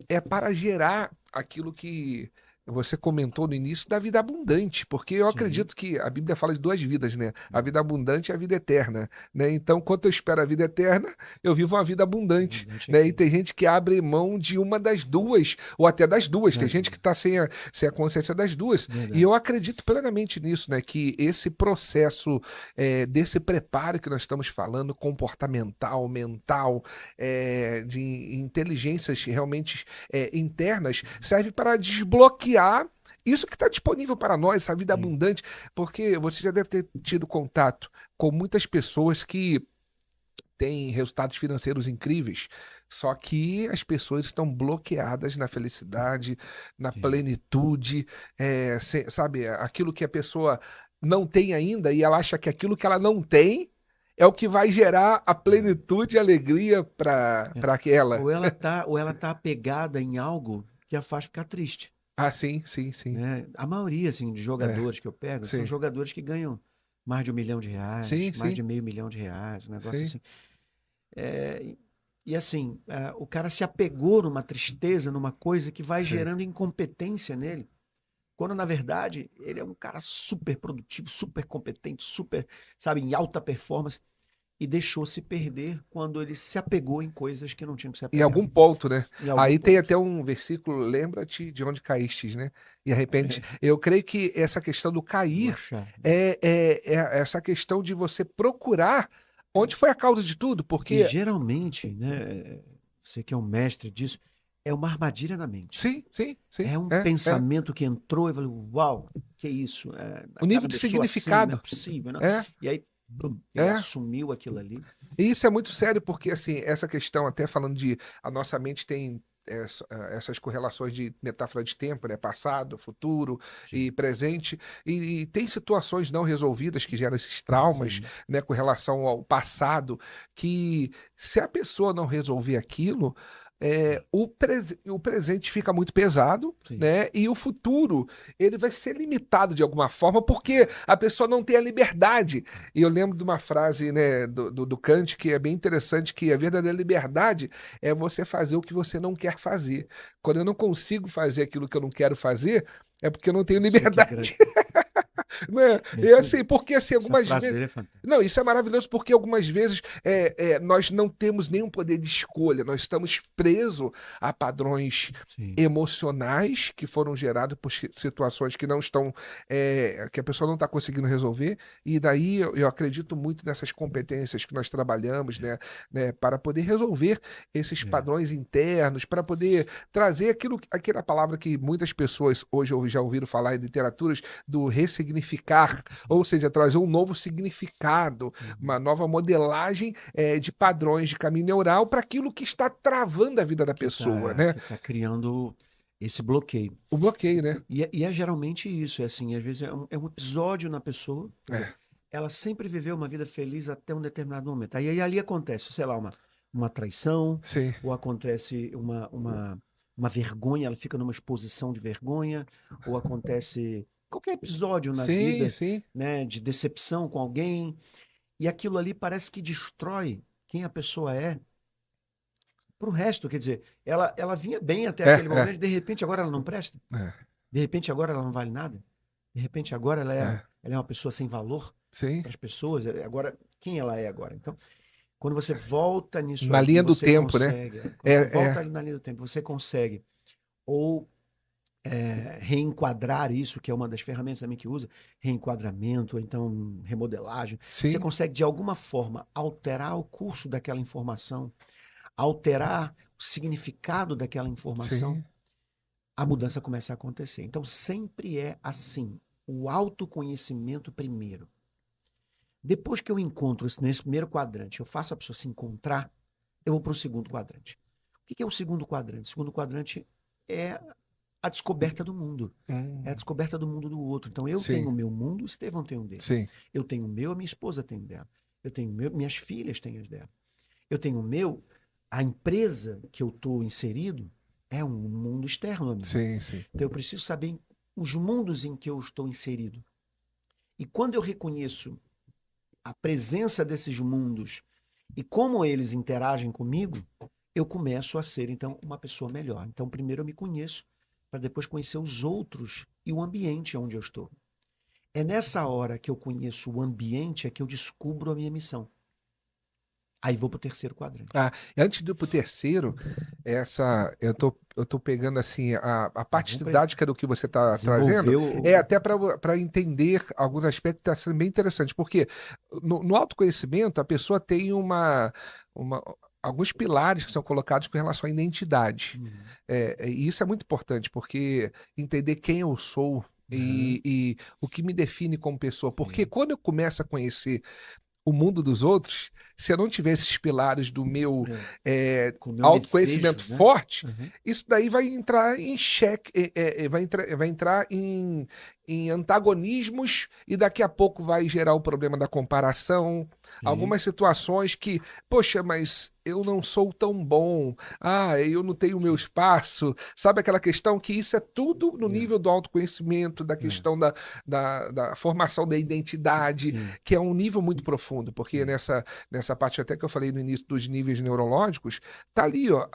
é para gerar aquilo que você comentou no início da vida abundante, porque eu Sim. acredito que a Bíblia fala de duas vidas, né? A vida abundante e a vida eterna, né? Então, quando eu espero a vida eterna, eu vivo uma vida abundante, Abundante né? E aqui. tem gente que abre mão de uma das duas, ou até das duas. Tem Das gente que duas. está sem a consciência das duas. E Verdade. eu acredito plenamente nisso, né? Que esse processo desse preparo que nós estamos falando, comportamental, mental, de inteligências realmente internas, serve para desbloquear isso que está disponível para nós, essa vida Sim. abundante, porque você já deve ter tido contato com muitas pessoas que têm resultados financeiros incríveis, só que as pessoas estão bloqueadas na felicidade, na Sim. plenitude, sabe, aquilo que a pessoa não tem ainda e ela acha que aquilo que ela não tem é o que vai gerar a plenitude e alegria para É. aquela. Ou ela tá apegada em algo que a faz ficar triste, Ah, sim, sim, sim. né? A maioria, assim, de É, jogadores que eu pego são sim. jogadores que ganham mais de R$ 1 milhão, Sim, mais sim, de meio milhão de reais, um negócio sim, assim. É, e assim, o cara se apegou numa tristeza, numa coisa que vai sim. gerando incompetência nele, quando na verdade ele é um cara super produtivo, super competente, super, sabe, em alta performance, e deixou se perder quando ele se apegou em coisas que não tinham que se Em apegar. algum ponto, né? Em algum Aí tem ponto. até um versículo, lembra-te de onde caístes, né? E de repente, eu creio que essa questão do cair Broxar. é essa questão de você procurar onde foi a causa de tudo, E porque geralmente, né, você que é um mestre disso, é uma armadilha na mente. sim, sim, sim, É um é. pensamento que entrou e falou, uau, que isso? O A nível cara de pessoa assim, não é significado, possível, né? é, E aí, bum, ele é. assumiu aquilo ali. E isso é muito sério, porque assim, essa questão, até falando de a nossa mente tem essas correlações de metáfora de tempo, né? Passado, futuro e Sim, presente, e tem situações não resolvidas que geram esses traumas, sim, né, com relação ao passado, que se a pessoa não resolver aquilo, o presente fica muito pesado, sim. né? E o futuro ele vai ser limitado de alguma forma, porque a pessoa não tem a liberdade. E eu lembro de uma frase, né, do Kant que é bem interessante, que a verdadeira liberdade é você fazer o que você não quer fazer. Quando eu não consigo fazer aquilo que eu não quero fazer, é porque eu não tenho Isso que é liberdade. grande. Né? É E isso mesmo. assim, porque assim, Essa algumas frase vezes. dele é fantástica. Não, isso é maravilhoso porque algumas vezes nós não temos nenhum poder de escolha, nós estamos presos a padrões Sim, emocionais que foram gerados por situações que não estão, que a pessoa não está conseguindo resolver, e daí eu acredito muito nessas competências que nós trabalhamos, né, para poder resolver esses é, padrões internos, para poder trazer aquela palavra que muitas pessoas hoje já ouviram falar em literaturas do ressignificado ressignificar, ou seja, trazer um novo significado, uma nova modelagem de padrões de caminho neural para aquilo que está travando a vida da pessoa, né? Que tá criando esse bloqueio. O bloqueio, né? E é geralmente isso, é assim, às vezes é um episódio na pessoa, quer dizer, É. ela sempre viveu uma vida feliz até um determinado momento. Aí ali acontece, sei lá, uma traição, Sim. ou acontece uma vergonha, ela fica numa exposição de vergonha, ou acontece qualquer episódio na Sim, vida, sim. né, de decepção com alguém, e aquilo ali parece que destrói quem a pessoa é pro resto. Quer dizer, ela vinha bem até É, aquele momento, de repente agora ela não presta, é, de repente agora ela não vale nada, de repente agora é. ela é uma pessoa sem valor Sim. para as pessoas, agora, quem ela é agora? Então, quando você volta nisso Na aí, linha do você tempo, né? consegue, quando você volta É. ali na linha do tempo, você consegue ou reenquadrar isso, que é uma das ferramentas também que usa, reenquadramento, ou então remodelagem. Você Sim, consegue, de alguma forma, alterar o curso daquela informação, alterar o significado daquela informação, sim. a mudança começa a acontecer. Então, sempre é assim. O autoconhecimento primeiro. Depois que eu encontro isso nesse primeiro quadrante, eu faço a pessoa se encontrar, eu vou para o segundo quadrante. O que é o segundo quadrante? O segundo quadrante é a descoberta do mundo. É a descoberta do mundo do outro. Então, eu tenho Sim, o meu mundo, o Estevão tem o dele. sim. Eu tenho o meu, a minha esposa tem o dela. Eu tenho o meu, minhas filhas têm as dela. Eu tenho o meu, a empresa que eu estou inserido é um mundo externo a mim. Sim, sim. Então, eu preciso saber os mundos em que eu estou inserido. E quando eu reconheço a presença desses mundos e como eles interagem comigo, eu começo a ser, então, uma pessoa melhor. Então, primeiro eu me conheço, para depois conhecer os outros e o ambiente onde eu estou. É nessa hora que eu conheço o ambiente é que eu descubro a minha missão. Aí vou para o terceiro quadrante. Antes de ir pro terceiro, eu tô pegando assim a parte Vamos didática do que você tá trazendo, desenvolver até para entender alguns aspectos que está sendo bem interessante, porque no autoconhecimento a pessoa tem uma alguns pilares que são colocados com relação à identidade. E isso é muito importante, porque entender quem eu sou e o que me define como pessoa, porque quando eu começo a conhecer o mundo dos outros, se eu não tiver esses pilares do meu com o meu autoconhecimento desejo, né? forte, isso daí vai entrar em xeque, vai entrar em antagonismos e daqui a pouco vai gerar o problema da comparação, algumas situações que, poxa, mas eu não sou tão bom, eu não tenho o meu espaço, sabe aquela questão que isso é tudo no nível do autoconhecimento, da questão da formação da identidade, que é um nível muito profundo, porque nessa parte até que eu falei no início dos níveis neurológicos, tá ali, ó,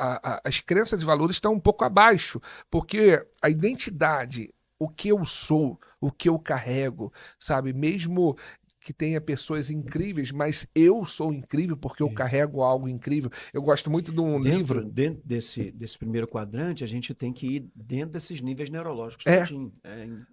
as crenças e valores estão um pouco abaixo, porque a identidade, o que eu sou, o que eu carrego, sabe? Mesmo que tenha pessoas incríveis, mas eu sou incrível porque eu carrego algo incrível. Eu gosto muito de um livro. Dentro desse primeiro quadrante, a gente tem que ir dentro desses níveis neurológicos todinho.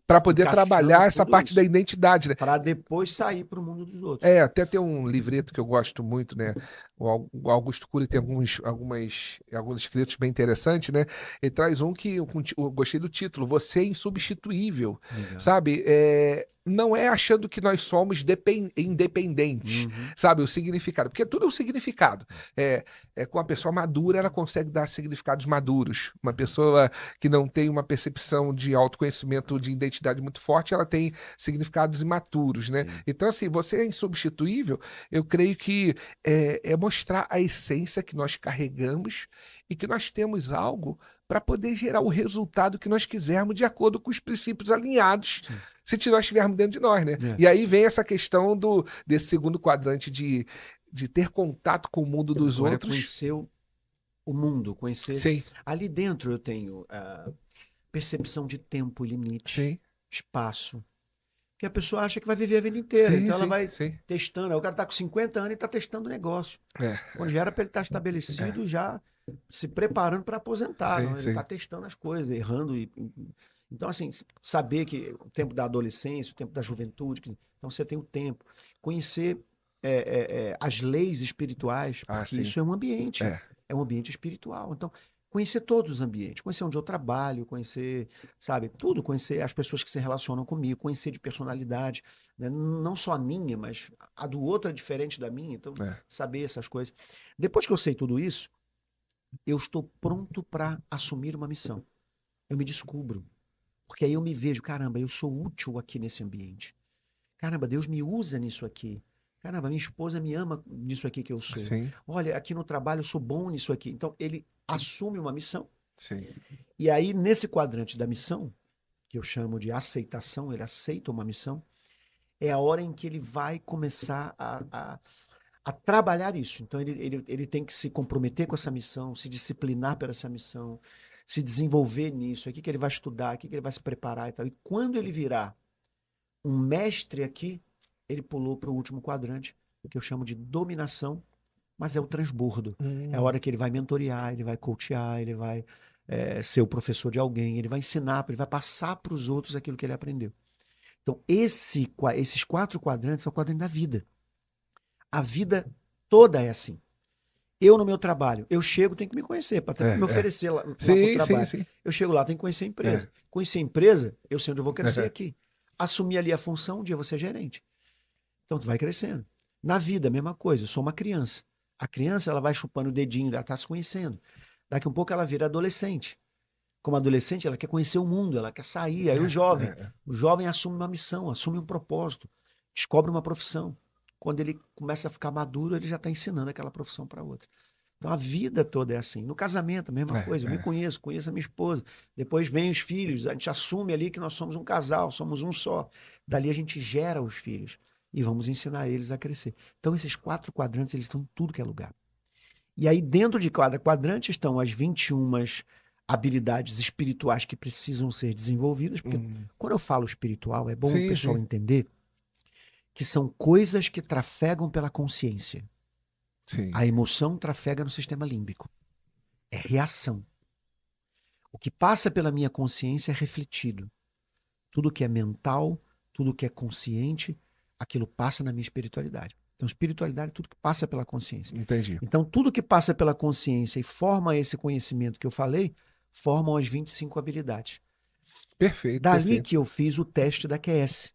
Para poder Encaixando trabalhar essa tudo parte isso, da identidade, né? para depois sair para o mundo dos outros. Até tem um livreto que eu gosto muito, né? O Augusto Cury tem alguns escritos bem interessantes, né? Ele traz um que eu gostei do título, Você é Insubstituível, Legal. sabe? Não é achando que nós somos independentes, sabe? O significado, porque tudo é um significado. Com uma pessoa madura, ela consegue dar significados maduros. Uma pessoa que não tem uma percepção de autoconhecimento, de identidade muito forte, ela tem significados imaturos, né? Sim. Então, assim, você é insubstituível, eu creio que é mostrar a essência que nós carregamos e que nós temos algo para poder gerar o resultado que nós quisermos de acordo com os princípios alinhados, se nós estivermos dentro de nós, né? E aí vem essa questão desse segundo quadrante de ter contato com o mundo dos Agora outros. Conhecer o mundo, conhecer. Sim. Ali dentro eu tenho a percepção de tempo, limite, Sim. espaço. Porque a pessoa acha que vai viver a vida inteira, então ela vai testando. Aí o cara está com 50 anos e está testando o negócio. Quando já era para ele estar estabelecido, já se preparando para aposentar. Ele está testando as coisas, errando. Então, assim, saber que o tempo da adolescência, o tempo da juventude, então você tem o tempo. Conhecer as leis espirituais, porque isso é um ambiente. É um ambiente espiritual. Então, conhecer todos os ambientes, conhecer onde eu trabalho, conhecer, sabe, tudo, conhecer as pessoas que se relacionam comigo, conhecer de personalidade, né? Não só a minha, mas a do outro é diferente da minha, então saber essas coisas. Depois que eu sei tudo isso, eu estou pronto para assumir uma missão. Eu me descubro, porque aí eu me vejo, caramba, eu sou útil aqui nesse ambiente. Caramba, Deus me usa nisso aqui. Caramba, minha esposa me ama nisso aqui que eu sou. Sim, Olha, aqui no trabalho eu sou bom nisso aqui. Então, ele assume uma missão. sim. E aí, nesse quadrante da missão, que eu chamo de aceitação, ele aceita uma missão, é a hora em que ele vai começar a trabalhar isso. Então, ele tem que se comprometer com essa missão, se disciplinar para essa missão, se desenvolver nisso, aqui que ele vai estudar, aqui que ele vai se preparar e tal. E quando ele virar um mestre aqui, ele pulou para o último quadrante, que eu chamo de dominação, mas é o transbordo. É a hora que ele vai mentorear, ele vai coachear, ele vai ser o professor de alguém, ele vai ensinar, ele vai passar para os outros aquilo que ele aprendeu. Então, esses 4 quadrantes são o quadrante da vida. A vida toda é assim. Eu, no meu trabalho, eu chego, tenho que me conhecer, para me oferecer lá pro trabalho. Sim. Eu chego lá, tenho que conhecer a empresa. Conhecer a empresa, eu sei onde eu vou crescer aqui. Assumir ali a função, um dia eu vou ser gerente. Então, tu vai crescendo. Na vida, a mesma coisa. Eu sou uma criança. A criança, ela vai chupando o dedinho, ela está se conhecendo. Daqui um pouco ela vira adolescente. Como adolescente, ela quer conhecer o mundo, ela quer sair. Aí o jovem assume uma missão, assume um propósito, descobre uma profissão. Quando ele começa a ficar maduro, ele já está ensinando aquela profissão para outra. Então a vida toda é assim. No casamento, a mesma coisa. Eu me conheço a minha esposa. Depois vem os filhos, a gente assume ali que nós somos um casal, somos um só. Dali a gente gera os filhos e vamos ensinar eles a crescer. Então esses 4 quadrantes, eles estão em tudo que é lugar. E aí dentro de cada quadrante estão as 21 habilidades espirituais que precisam ser desenvolvidas, porque quando eu falo espiritual, é bom o pessoal entender que são coisas que trafegam pela consciência. Sim. A emoção trafega no sistema límbico. É reação. O que passa pela minha consciência é refletido. Tudo que é mental, tudo que é consciente, aquilo passa na minha espiritualidade. Então, espiritualidade é tudo que passa pela consciência. Entendi. Então, tudo que passa pela consciência e forma esse conhecimento que eu falei, formam as 25 habilidades. Perfeito. Dali que eu fiz o teste da QS.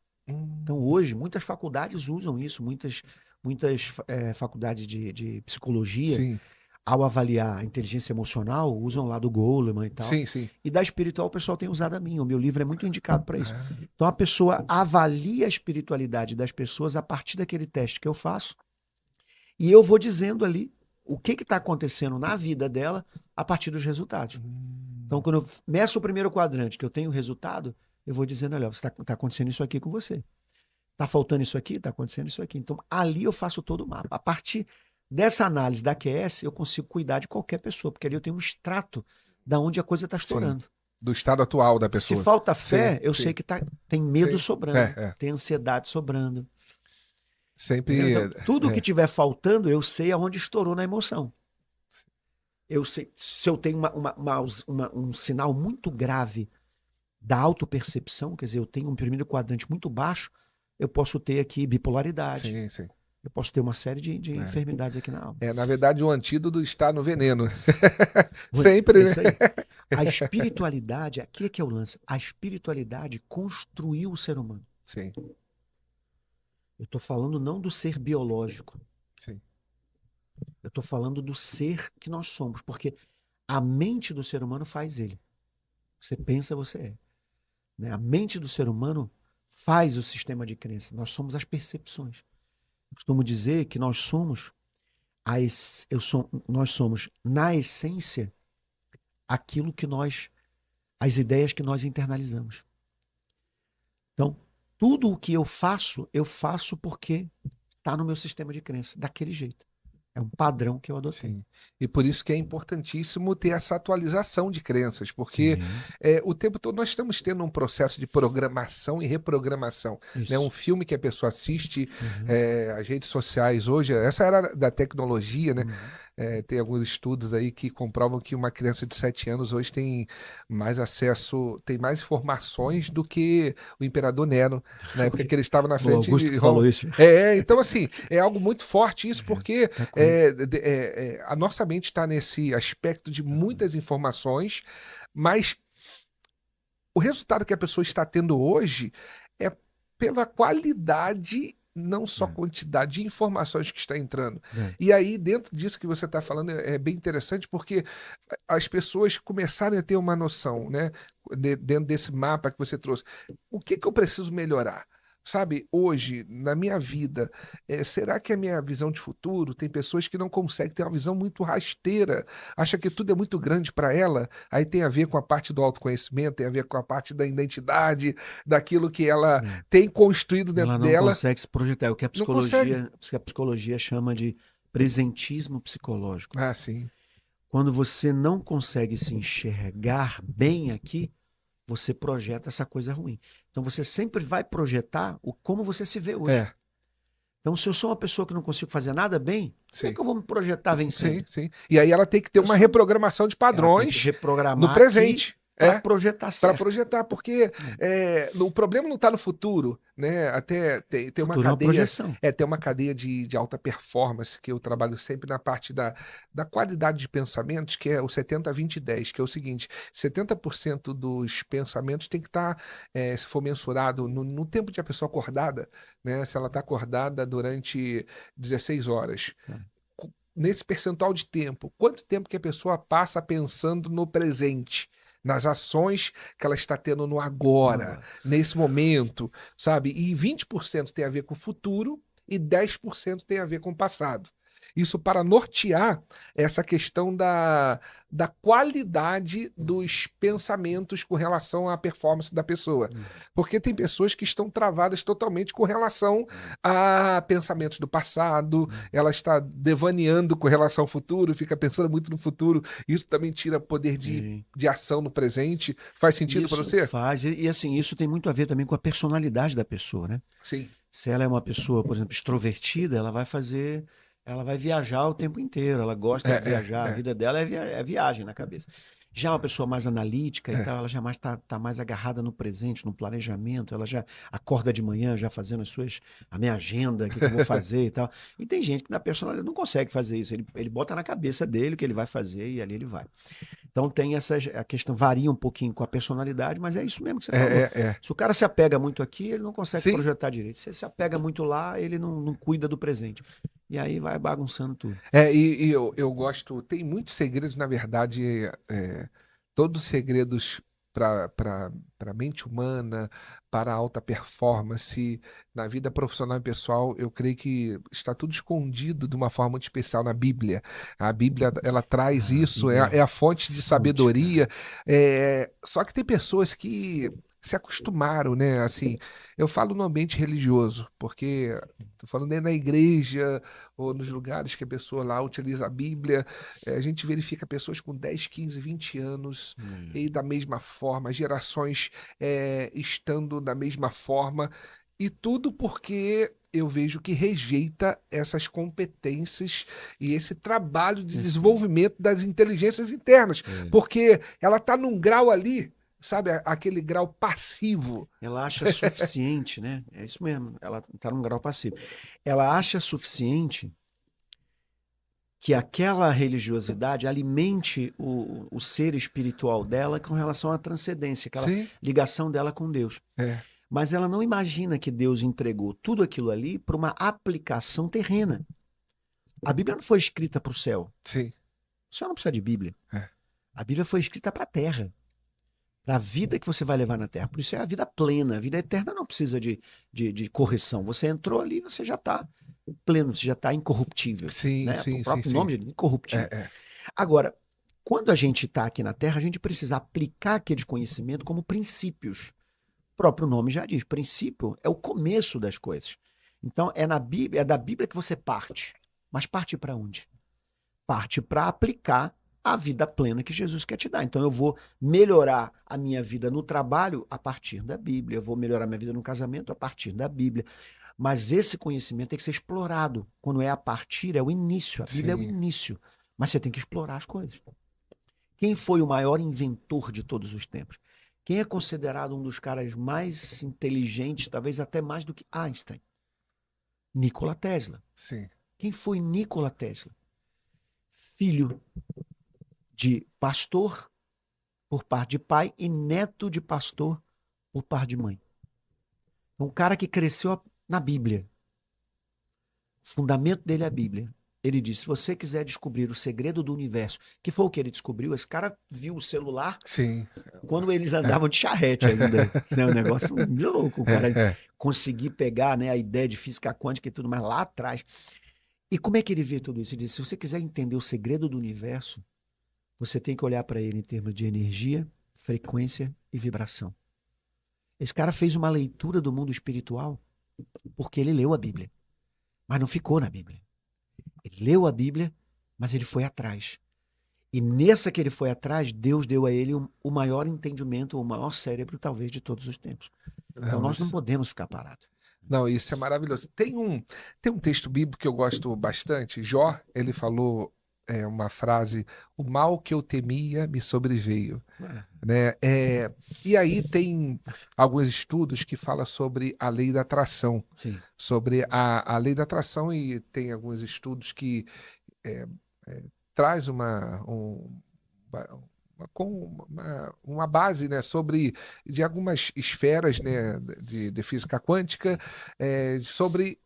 Então, hoje, muitas faculdades usam isso, muitas faculdades de psicologia, ao avaliar a inteligência emocional, usam lá do Goleman e tal. Sim. E da espiritual, o pessoal tem usado a minha. O meu livro é muito indicado para isso. Então, a pessoa avalia a espiritualidade das pessoas a partir daquele teste que eu faço, e eu vou dizendo ali o que está acontecendo na vida dela a partir dos resultados. Então, quando eu meço o primeiro quadrante, que eu tenho o resultado, eu vou dizendo, olha, tá acontecendo isso aqui com você. Tá faltando isso aqui? Tá acontecendo isso aqui. Então, ali eu faço todo o mapa. A partir dessa análise da QS, eu consigo cuidar de qualquer pessoa, porque ali eu tenho um extrato da onde a coisa está estourando. Do estado atual da pessoa. Se falta fé, eu sei que tem medo sobrando, tem ansiedade sobrando. Sempre. Então, tudo que tiver faltando, eu sei aonde estourou na emoção. Eu sei, se eu tenho um sinal muito grave da autopercepção, quer dizer, eu tenho um primeiro quadrante muito baixo, eu posso ter aqui bipolaridade. Sim. Eu posso ter uma série de enfermidades aqui na alma. Na verdade, o antídoto está no veneno. Sempre, né? Isso aí. A espiritualidade, aqui é que é o lance. A espiritualidade construiu o ser humano. Sim. Eu estou falando não do ser biológico. Sim. Eu estou falando do ser que nós somos. Porque a mente do ser humano faz ele. Você pensa, você é. Né? A mente do ser humano faz o sistema de crença. Nós somos as percepções. Eu costumo dizer que nós somos, nós somos, na essência, aquilo que as ideias que nós internalizamos. Então, tudo o que eu faço porque está no meu sistema de crença, daquele jeito. É um padrão que eu adotei. Sim. E por isso que é importantíssimo ter essa atualização de crenças, porque o tempo todo nós estamos tendo um processo de programação e reprogramação. Né? Um filme que a pessoa assiste, as redes sociais hoje, essa era da tecnologia, né? Tem alguns estudos aí que comprovam que uma criança de 7 anos hoje tem mais acesso, tem mais informações do que o imperador Nero, na época que ele estava na O frente Augusto de que Roma. falou isso. Então assim, é algo muito forte isso, porque Tá com- a nossa mente está nesse aspecto de muitas informações, mas o resultado que a pessoa está tendo hoje é pela qualidade, não só É. quantidade de informações que está entrando. É. E aí, dentro disso que você está falando, é bem interessante, porque as pessoas começarem a ter uma noção, né? Dentro desse mapa que você trouxe. O que que eu preciso melhorar? Sabe, hoje, na minha vida, será que a minha visão de futuro, tem pessoas que não conseguem ter uma visão muito rasteira, acha que tudo é muito grande para ela, aí tem a ver com a parte do autoconhecimento, tem a ver com a parte da identidade, daquilo que ela É. tem construído dentro Ela não dela, consegue se projetar. É o que não consegue. a psicologia chama de presentismo psicológico. Ah, sim. Quando você não consegue se enxergar bem aqui, você projeta essa coisa ruim. Então você sempre vai projetar como você se vê hoje. É, Então, se eu sou uma pessoa que não consigo fazer nada bem, como sim. é que eu vou me projetar vencendo? Sim, sim. E aí ela tem que ter Eu uma sou- reprogramação de Ela tem que padrões no reprogramar presente. para projetar Para certo. projetar, porque o problema não está no futuro, né? Até tem uma Futuro é uma cadeia, projeção. tem uma cadeia de alta performance que eu trabalho sempre na parte da qualidade de pensamentos, que é o 70-20-10, que é o seguinte: 70% dos pensamentos tem que estar, se for mensurado no tempo de a pessoa acordada, né? Se ela está acordada durante 16 horas. Nesse percentual de tempo, quanto tempo que a pessoa passa pensando no presente? Nas ações que ela está tendo no agora, nesse momento, sabe? E 20% tem a ver com o futuro e 10% tem a ver com o passado. Isso para nortear essa questão da qualidade dos pensamentos com relação à performance da pessoa. Porque tem pessoas que estão travadas totalmente com relação a pensamentos do passado, ela está devaneando com relação ao futuro, fica pensando muito no futuro. Isso também tira poder Sim. de ação no presente. Faz sentido para Isso você? faz. E assim, isso tem muito a ver também com a personalidade da pessoa, né? Sim. Se ela é uma pessoa, por exemplo, extrovertida, ela vai viajar o tempo inteiro, ela gosta de viajar, a vida dela é viagem na cabeça. Já uma pessoa mais analítica e tal, ela já tá mais agarrada no presente, no planejamento, ela já acorda de manhã já fazendo a minha agenda, o que eu vou fazer e tal. E tem gente que na personalidade não consegue fazer isso, ele bota na cabeça dele o que ele vai fazer e ali ele vai. Então tem a questão varia um pouquinho com a personalidade, mas é isso mesmo que você falou. Se o cara se apega muito aqui, ele não consegue Sim. projetar direito. Se ele se apega muito lá, ele não cuida do presente. E aí vai bagunçando tudo. E eu gosto, tem muitos segredos, na verdade, todos os segredos para a mente humana, para a alta performance, na vida profissional e pessoal, eu creio que está tudo escondido de uma forma muito especial na Bíblia. A Bíblia, ela traz isso, é a fonte de sabedoria. Só que tem pessoas que se acostumaram, né? Assim, eu falo no ambiente religioso, porque tô falando nem na igreja ou nos lugares que a pessoa lá utiliza a Bíblia, a gente verifica pessoas com 10, 15, 20 anos e da mesma forma, gerações estando da mesma forma, e tudo porque eu vejo que rejeita essas competências e esse trabalho de desenvolvimento das inteligências internas, porque ela está num grau ali, sabe, aquele grau passivo. Ela acha suficiente, né? É isso mesmo, ela está num grau passivo. Ela acha suficiente que aquela religiosidade alimente o ser espiritual dela com relação à transcendência, aquela Sim. ligação dela com Deus. Mas ela não imagina que Deus entregou tudo aquilo ali para uma aplicação terrena. A Bíblia não foi escrita para o céu. Sim. O céu não precisa de Bíblia. A Bíblia foi escrita para a terra. Para a vida que você vai levar na terra. Por isso é a vida plena. A vida eterna não precisa de correção. Você entrou ali, você já está pleno, você já está incorruptível. Sim, né? sim, O próprio sim, nome sim. é incorruptível. Agora, quando a gente está aqui na terra, a gente precisa aplicar aquele conhecimento como princípios. O próprio nome já diz, princípio é o começo das coisas. Então, é da Bíblia que você parte. Mas parte para onde? Parte para aplicar a vida plena que Jesus quer te dar. Então eu vou melhorar a minha vida no trabalho a partir da Bíblia, eu vou melhorar a minha vida no casamento a partir da Bíblia. Mas esse conhecimento tem que ser explorado. Quando é a partir, é o início. A Bíblia é o início. Mas você tem que explorar as coisas. Quem foi o maior inventor de todos os tempos? Quem é considerado um dos caras mais inteligentes, talvez até mais do que Einstein? Nikola Tesla. Sim. Quem foi Nikola Tesla? Filho de pastor por parte de pai e neto de pastor por parte de mãe. Um cara que cresceu na Bíblia. O fundamento dele é a Bíblia. Ele disse, se você quiser descobrir o segredo do universo, que foi o que ele descobriu, esse cara viu o celular Sim. quando eles andavam de charrete ainda. Isso é um negócio de louco. O cara É. conseguir pegar, né, a ideia de física quântica e tudo mais lá atrás. E como é que ele vê tudo isso? Ele disse, se você quiser entender o segredo do universo, você tem que olhar para ele em termos de energia, frequência e vibração. Esse cara fez uma leitura do mundo espiritual porque ele leu a Bíblia, mas não ficou na Bíblia. Ele leu a Bíblia, mas ele foi atrás. E nessa que ele foi atrás, Deus deu a ele o maior entendimento, o maior cérebro, talvez, de todos os tempos. Então nós não podemos ficar parados. Não, isso é maravilhoso. Tem um texto bíblico que eu gosto bastante. Jó, ele falou uma frase: o mal que eu temia me sobreveio. Né? E aí tem alguns estudos que falam sobre a lei da atração. Sim. Sobre a lei da atração, e tem alguns estudos que traz uma base, né, sobre de algumas esferas, né, de física quântica, sobre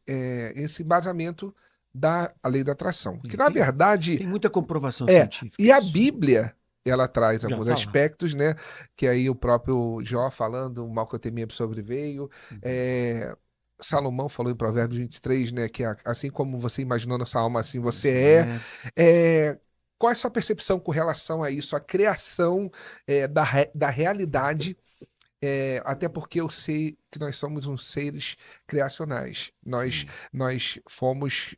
esse embasamento da lei da atração. Que, na verdade, tem muita comprovação científica. E a Bíblia, ela traz alguns fala. aspectos, né, que aí o próprio Jó falando, o mal que eu temia me sobreveio. Salomão falou em Provérbios 23, né, que assim como você imaginou na sua alma, assim você é. Qual é a sua percepção com relação a isso, a criação da realidade, até porque eu sei que nós somos uns seres criacionais. Nós fomos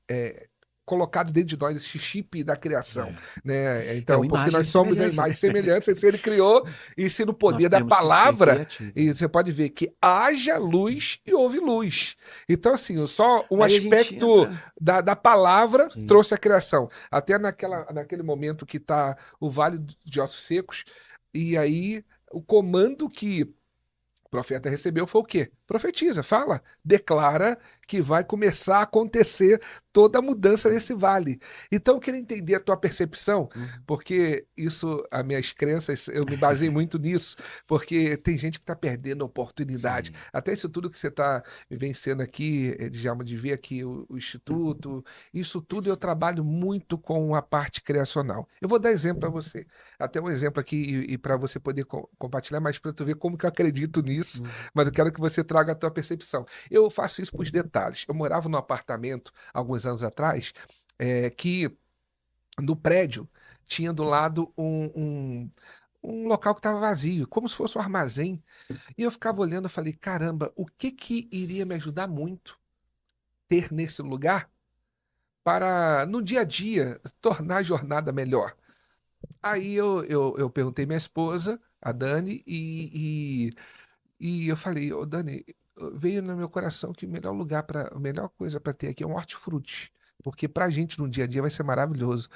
colocados dentro de nós esse chip da criação. Né? Então, porque nós somos a imagem e semelhança, se ele criou, e se no poder da palavra, e você pode ver que haja luz e houve luz. Então, assim, só um aspecto da palavra trouxe a criação. Até naquele momento que está o Vale de Ossos Secos, e aí o comando que o profeta recebeu foi o quê? Profetiza, fala, declara que vai começar a acontecer toda a mudança nesse vale. Então eu queria entender a tua percepção, porque isso, as minhas crenças, eu me baseei muito nisso, porque tem gente que está perdendo a oportunidade. Sim. Até isso tudo que você está vivenciando aqui, Djalma, de ver aqui o Instituto, isso tudo eu trabalho muito com a parte criacional. Eu vou dar exemplo para você, até um exemplo aqui, e para você poder compartilhar, mas para tu ver como que eu acredito nisso, mas eu quero que você traga a tua percepção. Eu faço isso por detalhes. Eu morava num apartamento alguns anos atrás, que no prédio tinha do lado um local que estava vazio, como se fosse um armazém. E eu ficava olhando e falei, caramba, o que iria me ajudar muito ter nesse lugar para, no dia a dia, tornar a jornada melhor? Aí eu perguntei à minha esposa, a Dani, e eu falei, ô Dani, veio no meu coração que a melhor coisa para ter aqui é um hortifruti. Porque para a gente no dia a dia vai ser maravilhoso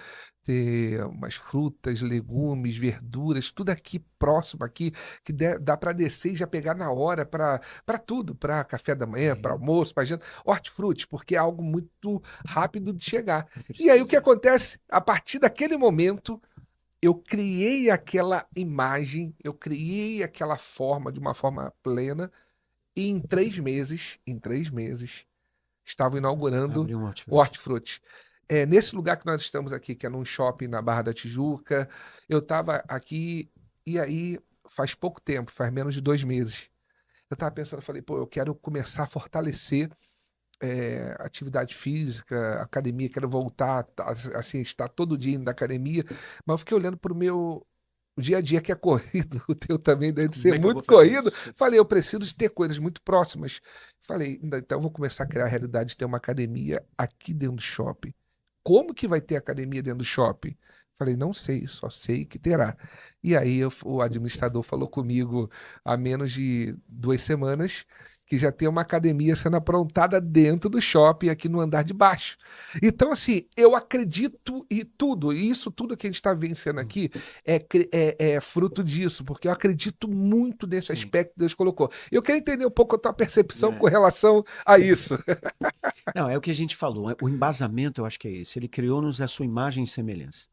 ter umas frutas, legumes, verduras, tudo aqui próximo aqui, que dá para descer e já pegar na hora para tudo, para café da manhã, para almoço, para janta. Hortifruti, porque é algo muito rápido de chegar. E aí o que acontece? A partir daquele momento, eu criei aquela imagem, eu criei aquela forma de uma forma plena, e em 3 meses, estava inaugurando o Hortifruti. Nesse lugar que nós estamos aqui, que é num shopping na Barra da Tijuca, eu estava aqui, e aí faz pouco tempo, faz menos de 2 meses. Eu estava pensando, falei, pô, eu quero começar a fortalecer atividade física, academia, quero voltar, assim, estar todo dia indo na academia, mas eu fiquei olhando para o meu dia a dia que é corrido, o teu também deve ser muito corrido. Falei, eu preciso de ter coisas muito próximas. Falei, então eu vou começar a criar a realidade de ter uma academia aqui dentro do shopping. Como que vai ter academia dentro do shopping? Falei, não sei, só sei que terá. E aí o administrador falou comigo há menos de 2 semanas que já tem uma academia sendo aprontada dentro do shopping aqui no andar de baixo. Então, assim, eu acredito e isso tudo que a gente está vencendo aqui é fruto disso, porque eu acredito muito nesse aspecto que Deus colocou. Eu quero entender um pouco a tua percepção com relação a isso. Não, é o que a gente falou. O embasamento, eu acho que é esse. Ele criou-nos a sua imagem e semelhança.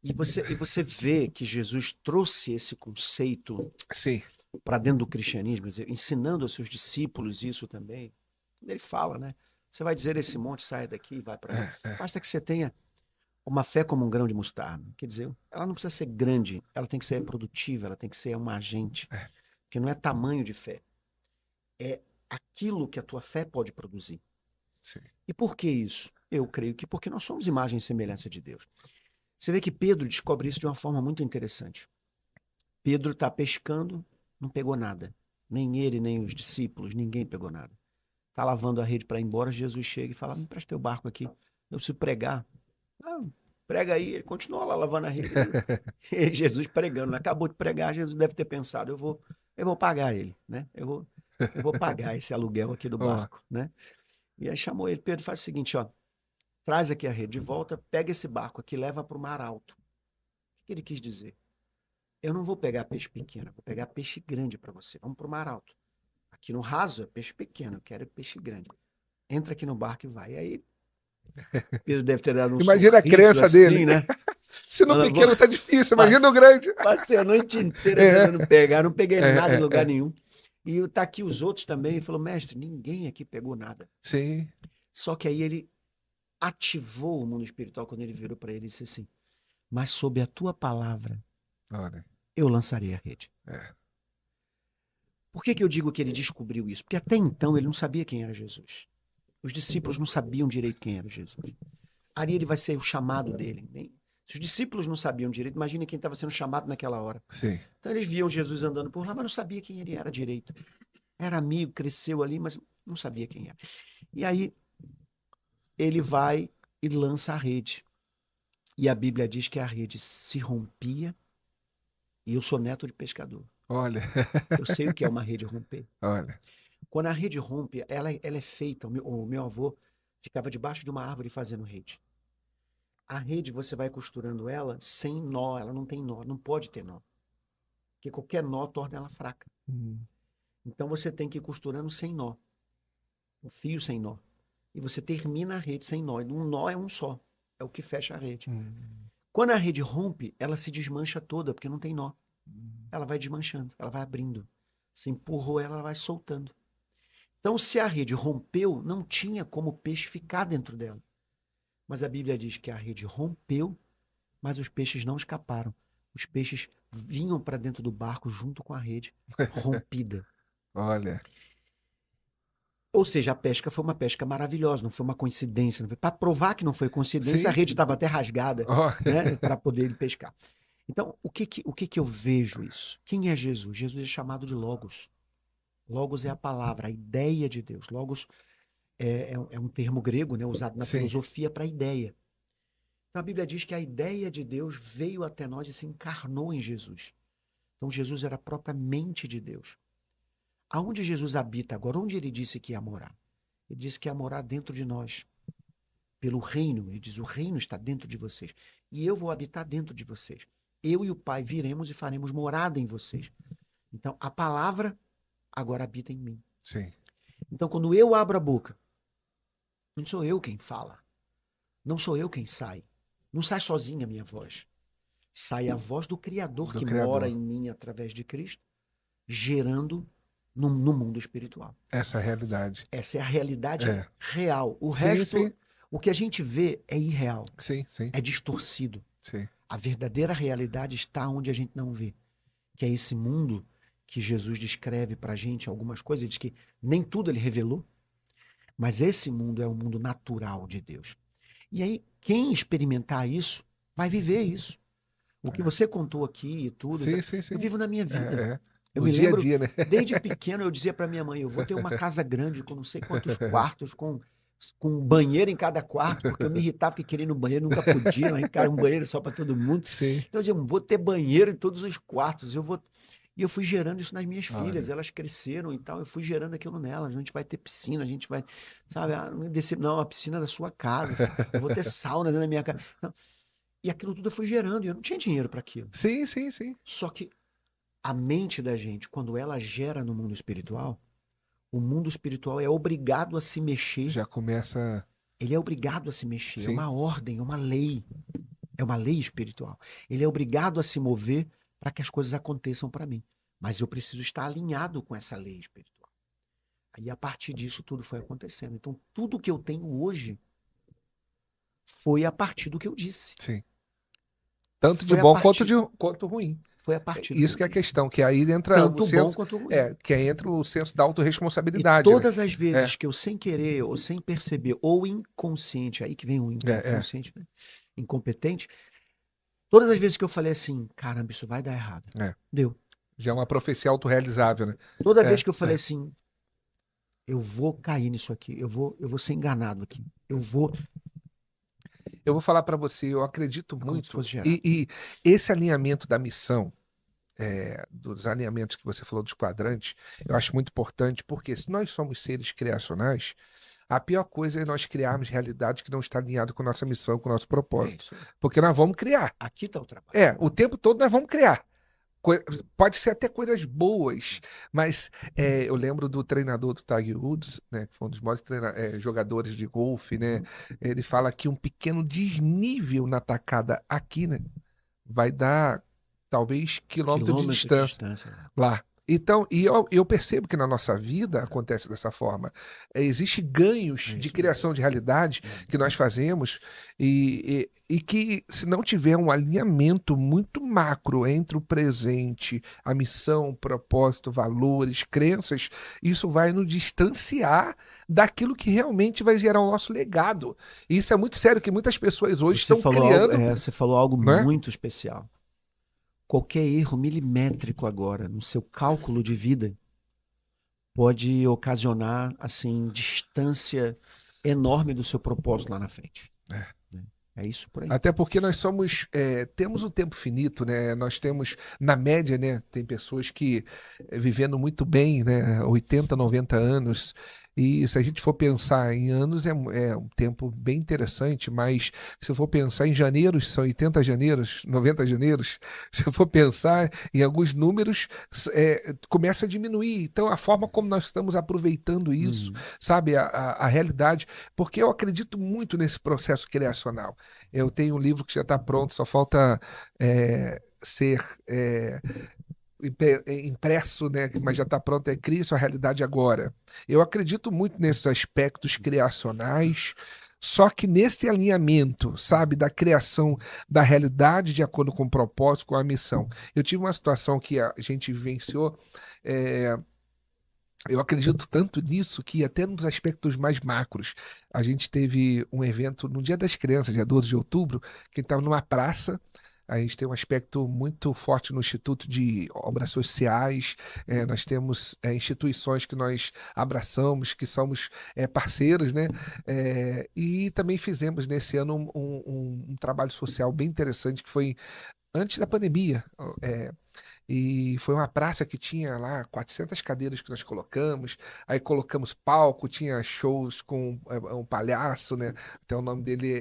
E você vê que Jesus trouxe esse conceito Sim. para dentro do cristianismo, ensinando aos seus discípulos isso também. Ele fala, né? Você vai dizer esse monte, sai daqui e vai para lá. Basta que você tenha uma fé como um grão de mostarda. Quer dizer, ela não precisa ser grande, ela tem que ser produtiva, ela tem que ser uma agente. Porque não é tamanho de fé. É aquilo que a tua fé pode produzir. Sim. E por que isso? Eu creio que porque nós somos imagem e semelhança de Deus. Você vê que Pedro descobre isso de uma forma muito interessante. Pedro está pescando, não pegou nada. Nem ele, nem os discípulos, ninguém pegou nada. Está lavando a rede para ir embora, Jesus chega e fala, me presta teu barco aqui, eu preciso pregar. Ah, prega aí, ele continua lá lavando a rede. E Jesus pregando, acabou de pregar, Jesus deve ter pensado, eu vou pagar ele, né? Eu vou pagar esse aluguel aqui do barco, né? E aí chamou ele, Pedro, faz o seguinte, ó, traz aqui a rede de volta, pega esse barco aqui, leva para o mar alto. O que ele quis dizer? Eu não vou pegar peixe pequeno, vou pegar peixe grande para você. Vamos para o mar alto. Aqui no raso é peixe pequeno, eu quero peixe grande. Entra aqui no barco e vai. E aí, Pedro deve ter dado um Imagina a crença assim, dele, né? Se no pequeno tá difícil, imagina o grande. Passei a noite inteira tentando pegar, não peguei nada em lugar nenhum. E tá aqui os outros também, ele falou, mestre, ninguém aqui pegou nada. Sim. Só que aí ele ativou o mundo espiritual quando ele virou para ele e disse assim, mas sob a tua palavra, olha, eu lançarei a rede. Por que eu digo que ele descobriu isso? Porque até então ele não sabia quem era Jesus. Os discípulos não sabiam direito quem era Jesus. Ali ele vai ser o chamado dele. Se os discípulos não sabiam direito, imagine quem estava sendo chamado naquela hora. Sim. Então eles viam Jesus andando por lá, mas não sabia quem ele era direito. Era amigo, cresceu ali, mas não sabia quem era. E aí ele vai e lança a rede. E a Bíblia diz que a rede se rompia. E eu sou neto de pescador. Olha. Eu sei o que é uma rede romper. Olha. Quando a rede rompe, ela é feita. O meu avô ficava debaixo de uma árvore fazendo rede. A rede, você vai costurando ela sem nó. Ela não tem nó, não pode ter nó. Porque qualquer nó torna ela fraca. Então você tem que ir costurando sem nó. Um fio sem nó. E você termina a rede sem nó. E um nó é um só. É o que fecha a rede. Quando a rede rompe, ela se desmancha toda, porque não tem nó. Ela vai desmanchando, ela vai abrindo. Se empurrou ela vai soltando. Então, se a rede rompeu, não tinha como o peixe ficar dentro dela. Mas a Bíblia diz que a rede rompeu, mas os peixes não escaparam. Os peixes vinham para dentro do barco junto com a rede rompida. Olha. Ou seja, a pesca foi uma pesca maravilhosa, não foi uma coincidência. Para provar que não foi coincidência, Sim. a rede estava até rasgada, né, para poder ele pescar. Então, o que eu vejo isso? Quem é Jesus? Jesus é chamado de Logos. Logos é a palavra, a ideia de Deus. Logos é um termo grego, né, usado na filosofia para ideia. Então, a Bíblia diz que a ideia de Deus veio até nós e se encarnou em Jesus. Então, Jesus era propriamente de Deus. Aonde Jesus habita agora? Onde ele disse que ia morar? Ele disse que ia morar dentro de nós. Pelo reino. Ele diz, o reino está dentro de vocês. E eu vou habitar dentro de vocês. Eu e o Pai viremos e faremos morada em vocês. Então, a palavra agora habita em mim. Sim. Então, quando eu abro a boca, não sou eu quem fala. Não sou eu quem sai. Não sai sozinha a minha voz. Sai a voz do Criador que mora em mim através de Cristo, gerando no mundo espiritual. Essa é a realidade. Essa é a realidade real. O resto, o que a gente vê é irreal. Sim. É distorcido. Sim. A verdadeira realidade está onde a gente não vê. Que é esse mundo que Jesus descreve para a gente algumas coisas. Ele diz que nem tudo ele revelou, mas esse mundo é o mundo natural de Deus. E aí, quem experimentar isso, vai viver isso. O que você contou aqui e tudo, eu vivo na minha vida. Eu me lembro, dia a dia, né? desde pequeno eu dizia para minha mãe, eu vou ter uma casa grande com não sei quantos quartos, com um banheiro em cada quarto, porque eu me irritava que queria ir no banheiro, nunca podia, lá em casa um banheiro só para todo mundo. Sim. Então eu dizia, vou ter banheiro em todos os quartos, E eu fui gerando isso nas minhas Olha. filhas, elas cresceram e tal, eu fui gerando aquilo nelas. A gente vai ter piscina, a gente vai, sabe, não, a piscina da sua casa, eu vou ter sauna dentro da minha casa. Não. E aquilo tudo eu fui gerando, e eu não tinha dinheiro para aquilo. Sim, sim, sim. Só que a mente da gente, quando ela gera no mundo espiritual, o mundo espiritual é obrigado a se mexer. Já começa. Ele é obrigado a se mexer, é Sim. uma ordem, é uma lei. É uma lei espiritual. Ele é obrigado a se mover para que as coisas aconteçam para mim. Mas eu preciso estar alinhado com essa lei espiritual. Aí, a partir disso, tudo foi acontecendo. Então, tudo que eu tenho hoje foi a partir do que eu disse. Sim. Tanto de Foi a bom partir, quanto ruim. foi a partir do Isso que que é eu a disse. questão, que aí entra Tanto o bom senso, quanto ruim. que aí entra o senso da E autorresponsabilidade, né? todas as vezes que eu, sem querer, ou sem perceber, ou inconsciente, aí que vem o inconsciente, né? Incompetente, todas as vezes que eu falei assim, caramba, isso vai dar errado. Deu. Já é uma profecia autorrealizável, né? Toda vez que eu falei assim, eu vou cair nisso aqui, eu vou ser enganado aqui, eu vou falar para você, eu acredito como se muito, fosse gerar. e esse alinhamento da missão, dos alinhamentos que você falou dos quadrantes, eu acho muito importante, porque se nós somos seres criacionais, a pior coisa é nós criarmos realidade que não está alinhado com a nossa missão, com o nosso propósito. Isso aí. Porque nós vamos criar. Aqui está o trabalho. O tempo todo nós vamos criar. Pode ser até coisas boas, mas eu lembro do treinador do Tiger Woods, né, que foi um dos maiores jogadores de golfe, né? Ele fala que um pequeno desnível na tacada aqui, né, vai dar talvez quilômetro de distância lá. Então, e eu percebo que na nossa vida acontece dessa forma. Existem ganhos de criação de realidade que nós fazemos e que, se não tiver um alinhamento muito macro entre o presente, a missão, propósito, valores, crenças, isso vai nos distanciar daquilo que realmente vai gerar o nosso legado. E isso é muito sério, que muitas pessoas hoje estão criando... Você falou algo né? muito especial. Qualquer erro milimétrico agora no seu cálculo de vida pode ocasionar, assim, distância enorme do seu propósito lá na frente. É isso por aí. Até porque nós temos um tempo finito, né? Nós temos, na média, né? Tem pessoas que vivendo muito bem, né? 80, 90 anos. E se a gente for pensar em anos, é um tempo bem interessante, mas se eu for pensar em janeiros, são 80 janeiros, 90 janeiros, se eu for pensar em alguns números, começa a diminuir. Então, a forma como nós estamos aproveitando isso, sabe, a realidade, porque eu acredito muito nesse processo criacional. Eu tenho um livro que já está pronto, só falta ser impresso, né? Mas já está pronto, Crie Sua Realidade Agora. Eu acredito muito nesses aspectos criacionais, só que nesse alinhamento, sabe, da criação da realidade de acordo com o propósito, com a missão. Eu tive uma situação que a gente vivenciou, eu acredito tanto nisso que até nos aspectos mais macros, a gente teve um evento no Dia das Crianças, dia 12 de outubro, que estava numa praça. A gente tem um aspecto muito forte no Instituto de Obras Sociais, nós temos instituições que nós abraçamos, que somos parceiros, né? E também fizemos nesse ano um trabalho social bem interessante, que foi antes da pandemia. E foi uma praça que tinha lá 400 cadeiras que nós colocamos, aí colocamos palco, tinha shows com um palhaço, né? Até o nome dele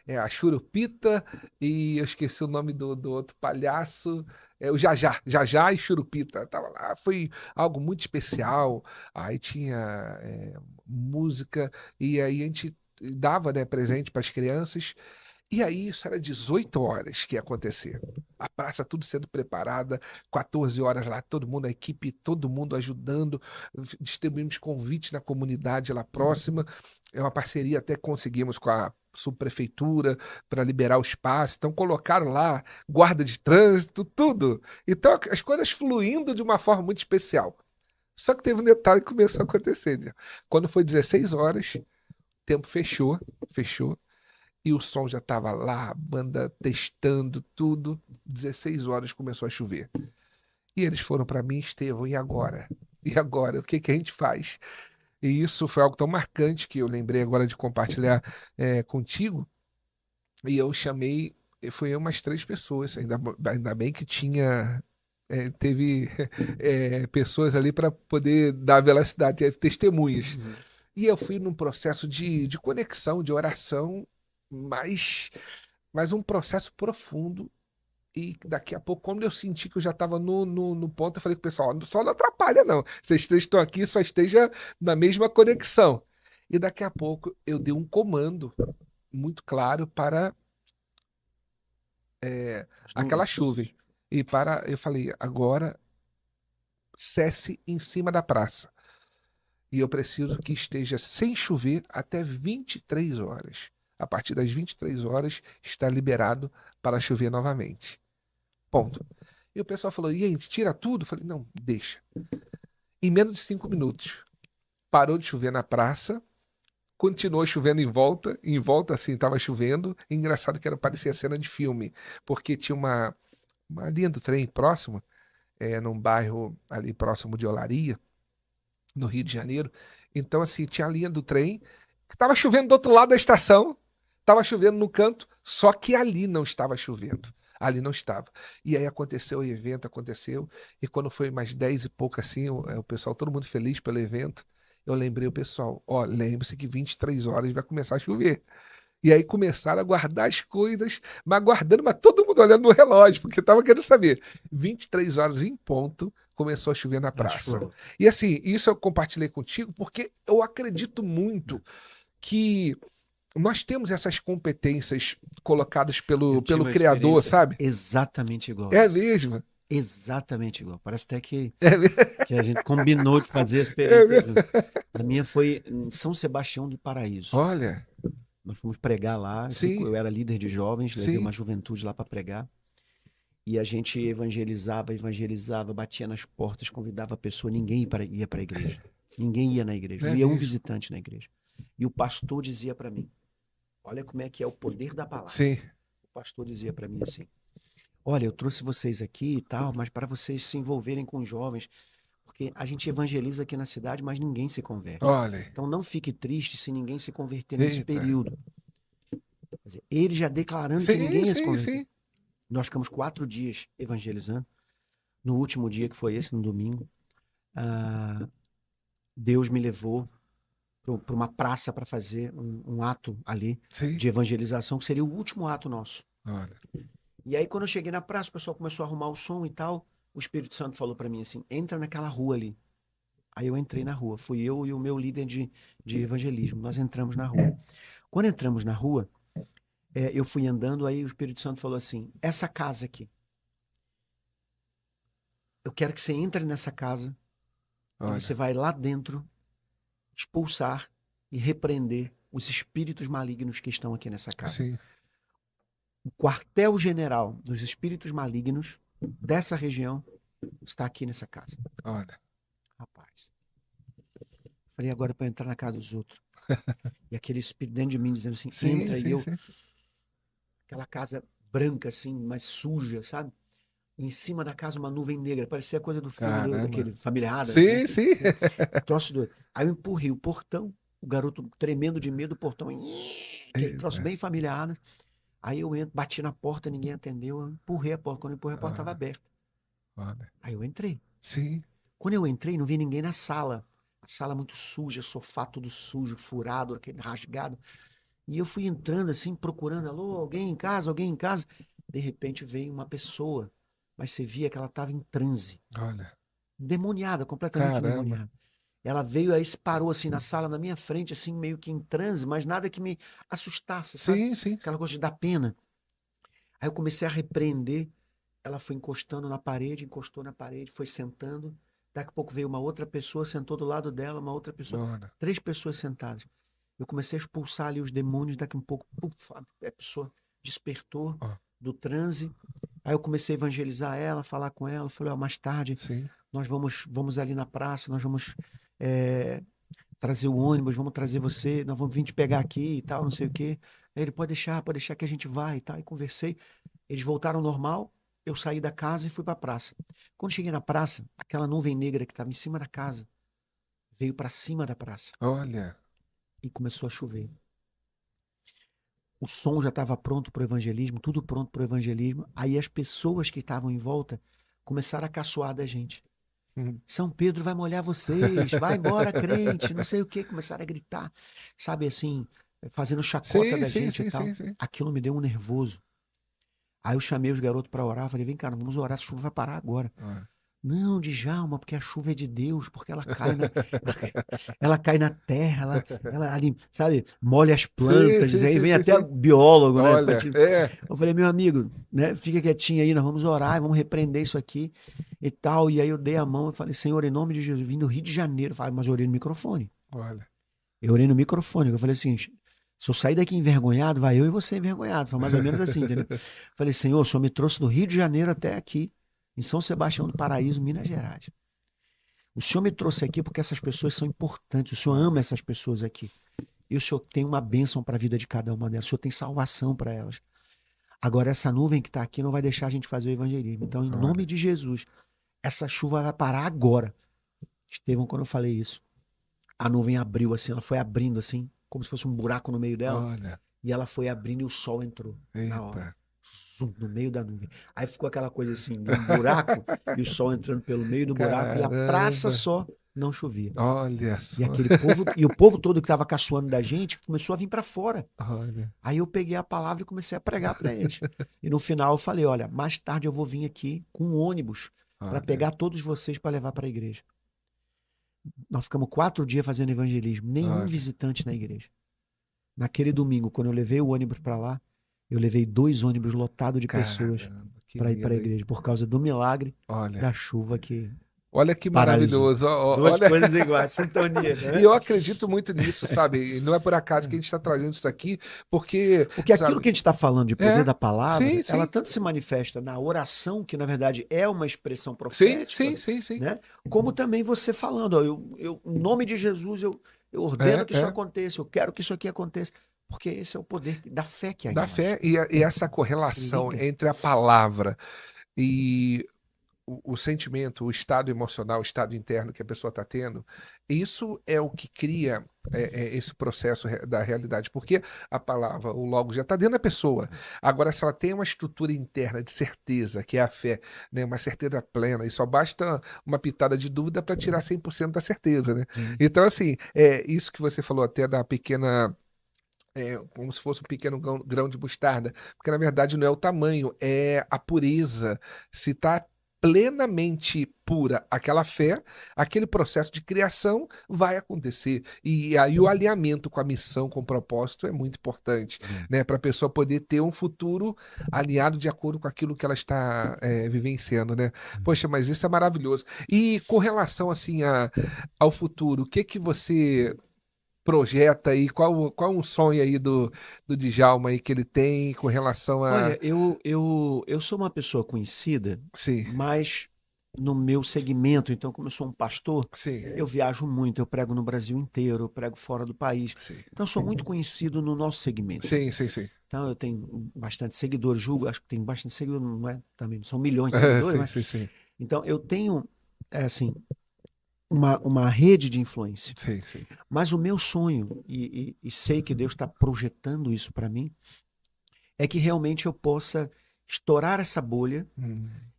é a Churupita, e eu esqueci o nome do outro palhaço, o Jajá e Churupita, tava lá, foi algo muito especial, aí tinha música, e aí a gente dava, né, presente para as crianças. E aí, isso era 18 horas que ia acontecer. A praça tudo sendo preparada, 14 horas lá, todo mundo, a equipe, todo mundo ajudando, distribuímos convite na comunidade lá próxima. É uma parceria até conseguimos com a subprefeitura para liberar o espaço. Então, colocaram lá guarda de trânsito, tudo. Então, as coisas fluindo de uma forma muito especial. Só que teve um detalhe que começou a acontecer, né? Quando foi 16 horas, o tempo fechou. E o som já estava lá, a banda testando tudo. 16 horas começou a chover. E eles foram para mim, Estevão, e agora? E agora? O que a gente faz? E isso foi algo tão marcante que eu lembrei agora de compartilhar contigo. E eu chamei, foi umas 3 pessoas, ainda bem que tinha teve pessoas ali para poder dar velocidade, teve testemunhas. Uhum. E eu fui num processo de conexão, de oração, mas um processo profundo. E daqui a pouco, quando eu senti que eu já estava no ponto, eu falei com o pessoal: "Ó, só não atrapalha, não. Vocês três estão aqui, só esteja na mesma conexão." E daqui a pouco eu dei um comando muito claro para As aquela nuvens. chuva. Eu falei: "Agora cesse em cima da praça. E eu preciso que esteja sem chover até 23 horas. A partir das 23 horas está liberado para chover novamente." Ponto. E o pessoal falou: "E aí, tira tudo?" Eu falei: "Não, deixa." Em menos de 5 minutos, parou de chover na praça, continuou chovendo em volta assim, estava chovendo. Engraçado que parecia cena de filme, porque tinha uma linha do trem próxima, num bairro ali próximo de Olaria, no Rio de Janeiro. Então, assim, tinha a linha do trem, que estava chovendo do outro lado da estação, estava chovendo no canto, só que ali não estava chovendo. Ali não estava. E aí aconteceu o evento, aconteceu, e quando foi mais 10 e pouco assim, o pessoal, todo mundo feliz pelo evento, eu lembrei o pessoal: "Ó, lembre-se que 23 horas vai começar a chover." E aí começaram a guardar as coisas, mas guardando, mas todo mundo olhando no relógio, porque estava querendo saber. 23 horas em ponto, começou a chover na praça. Achou. E assim, isso eu compartilhei contigo porque eu acredito muito que nós temos essas competências colocadas Eu tive pelo uma Criador, experiência sabe? exatamente igual a É essa. mesmo. Exatamente igual. Parece até É, me- que a gente combinou de fazer a é experiência mesmo. junto. A minha foi em São Sebastião do Paraíso. Olha, Nós fomos pregar lá. sim, Eu era líder de jovens, levei sim. uma juventude lá para pregar. E a gente evangelizava, evangelizava, batia nas portas, convidava a pessoa. Ninguém ia para a igreja. Ninguém ia na igreja. Não Não é ia um mesmo. visitante na igreja. E o pastor dizia para mim: olha como é que é o poder da palavra. Sim. O pastor dizia para mim assim: olha, eu trouxe vocês aqui e tal, mas para vocês se envolverem com os jovens, porque a gente evangeliza aqui na cidade, mas ninguém se converte. Olha aí. Então não fique triste se ninguém se converter nesse Eita. período. Quer dizer, ele já declarando que Sim, ninguém ia se sim, converter. sim. Nós ficamos 4 dias evangelizando. No último dia, que foi esse, no domingo, ah, Deus me levou para uma praça para fazer um ato ali Sim. de evangelização, que seria o último ato nosso. Olha. E aí, quando eu cheguei na praça, o pessoal começou a arrumar o som e tal. O Espírito Santo falou para mim assim: entra naquela rua ali. Aí eu entrei na rua. Fui eu e o meu líder de evangelismo. Nós entramos na rua. Quando entramos na rua, eu fui andando, aí o Espírito Santo falou assim: essa casa aqui, eu quero que você entre nessa casa e você Olha. vai lá dentro expulsar e repreender os espíritos malignos que estão aqui nessa casa. Sim. O quartel-general dos espíritos malignos dessa região está aqui nessa casa. Olha. Rapaz. Falei, agora para entrar na casa dos outros. E aquele espírito dentro de mim dizendo assim: Sim, entra. E sim, eu, sim. aquela casa branca assim, mas suja, sabe? Em cima da casa uma nuvem negra, parecia coisa do filme Caramba. daquele Família Adams, né? Sim, sim. Troço doido. Aí eu empurrei o portão, o garoto tremendo de medo, o portão, aquele troço Eita. bem Família Adams. Aí eu entro, bati na porta, ninguém atendeu, eu empurrei a porta. Quando eu empurrei a porta estava Olha. aberta. Olha. Aí eu entrei. Sim. Quando eu entrei, não vi ninguém na sala. A sala muito suja, sofá tudo sujo, furado, aquele rasgado. E eu fui entrando assim, procurando, alô, alguém em casa, alguém em casa. De repente veio uma pessoa, mas você via que ela estava em transe, Olha. endemoniada, completamente Caramba. endemoniada. Ela veio aí, se parou assim na sala, na minha frente, assim, meio que em transe, mas nada que me assustasse, sabe? Sim, sim. Aquela coisa de dar pena. Aí eu comecei a repreender, ela foi encostando na parede, encostou na parede, foi sentando. Daqui a pouco veio uma outra pessoa, sentou do lado dela, uma outra pessoa, Olha. 3 pessoas sentadas. Eu comecei a expulsar ali os demônios, daqui a um pouco, puf, a pessoa despertou Ó. do transe. Aí eu comecei a evangelizar ela, falar com ela. Falei, ó, mais tarde Sim. nós vamos ali na praça, nós vamos trazer o ônibus, vamos trazer você, nós vamos vir te pegar aqui e tal, não sei o quê. Aí ele, pode deixar que a gente vai e tal. E conversei. Eles voltaram ao normal, eu saí da casa e fui para a praça. Quando cheguei na praça, aquela nuvem negra que estava em cima da casa veio para cima da praça Olha. e começou a chover. O som já estava pronto para o evangelismo, tudo pronto para o evangelismo. Aí as pessoas que estavam em volta começaram a caçoar da gente. Uhum. São Pedro vai molhar vocês, vai embora, crente, não sei o quê. Começaram a gritar, sabe assim, fazendo chacota Sim, da sim, gente e sim, tal. sim, sim. Aquilo me deu um nervoso. Aí eu chamei os garotos para orar, falei, vem cá, vamos orar, essa chuva vai parar agora. Ah. Não, Djalma, porque a chuva é de Deus, porque ela cai ela cai na terra, ela ali, sabe, molha as Sim, plantas, sim, aí sim, vem sim, até sim. biólogo, né? Olha, é. Eu falei, meu amigo, né, fica quietinho aí, nós vamos orar, vamos repreender isso aqui e tal. E aí eu dei a mão e falei, Senhor, em nome de Jesus, vim do Rio de Janeiro. Eu falei, mas eu orei no microfone. Olha. Eu orei no microfone. Eu falei assim, se eu sair daqui envergonhado, vai eu e você envergonhado. Foi mais ou menos assim, entendeu? Falei, Senhor, o Senhor me trouxe do Rio de Janeiro até aqui, em São Sebastião do Paraíso, Minas Gerais. O Senhor me trouxe aqui porque essas pessoas são importantes. O Senhor ama essas pessoas aqui. E o Senhor tem uma bênção para a vida de cada uma delas. O Senhor tem salvação para elas. Agora, essa nuvem que está aqui não vai deixar a gente fazer o evangelismo. Então, em nome Olha. de Jesus, essa chuva vai parar agora. Estevão, quando eu falei isso, a nuvem abriu assim, ela foi abrindo assim, como se fosse um buraco no meio dela. Olha. E ela foi abrindo e o sol entrou na hora. Eita. Zum, no meio da nuvem. Aí ficou aquela coisa assim, de um buraco e o sol entrando pelo meio do buraco e a praça Caramba. só não chovia. Olha E só. aquele povo, e o povo todo que estava caçoando da gente começou a vir para fora. Olha. Aí eu peguei a palavra e comecei a pregar para eles. E no final eu falei, olha, mais tarde eu vou vir aqui com um ônibus para Olha. pegar todos vocês para levar para a igreja. Nós ficamos 4 dias fazendo evangelismo, nenhum Olha. visitante na igreja. Naquele domingo, quando eu levei o ônibus para lá, eu levei 2 ônibus lotados de pessoas Caramba, que para ir para a lindo, hein? igreja, por causa do milagre Olha. da chuva que Olha que paralisou. maravilhoso. Duas Olha. coisas iguais, sintonia, né? E eu acredito muito nisso, sabe? E não é por acaso que a gente está trazendo isso aqui, porque, Porque aquilo sabe? que a gente está falando de poder da palavra, Sim, ela sim. tanto se manifesta na oração, que na verdade é uma expressão Sim, profética, sim, sim. né? Como também você falando, ó, em nome de Jesus, eu ordeno que isso É. aconteça, eu quero que isso aqui aconteça, porque esse é o poder da fé que há em Da nós. fé e essa correlação Liga. entre a palavra e o sentimento, o estado emocional, o estado interno que a pessoa está tendo, isso é o que cria esse processo da realidade, porque a palavra, o logo já está dentro da pessoa. Agora, se ela tem uma estrutura interna de certeza, que é a fé, né, uma certeza plena, e só basta uma pitada de dúvida para tirar 100% da certeza, né? Sim. Então, assim, isso que você falou até da pequena. Como se fosse um pequeno grão de mostarda, porque na verdade não é o tamanho, é a pureza. Se está plenamente pura aquela fé, aquele processo de criação vai acontecer. E aí o alinhamento com a missão, com o propósito é muito importante, né, para a pessoa poder ter um futuro alinhado de acordo com aquilo que ela está vivenciando, né? Poxa, mas isso é maravilhoso. E com relação assim ao futuro, o que que você projeta aí, qual um sonho aí do Djalma aí que ele tem com relação a... Olha, eu sou uma pessoa conhecida, Sim, mas no meu segmento, então, como eu sou um pastor, sim, eu viajo muito, eu prego no Brasil inteiro, eu prego fora do país. sim, Então, eu sou muito conhecido no nosso segmento. sim, sim, sim. Então, eu tenho bastante seguidores, julgo, acho que tem bastante seguidores, não é? Também não são milhões de seguidores, Sim, mas... sim, sim, Então, eu tenho, assim, uma rede de influência. sim, sim. Mas o meu sonho, e sei que Deus está projetando isso para mim, é que realmente eu possa estourar essa bolha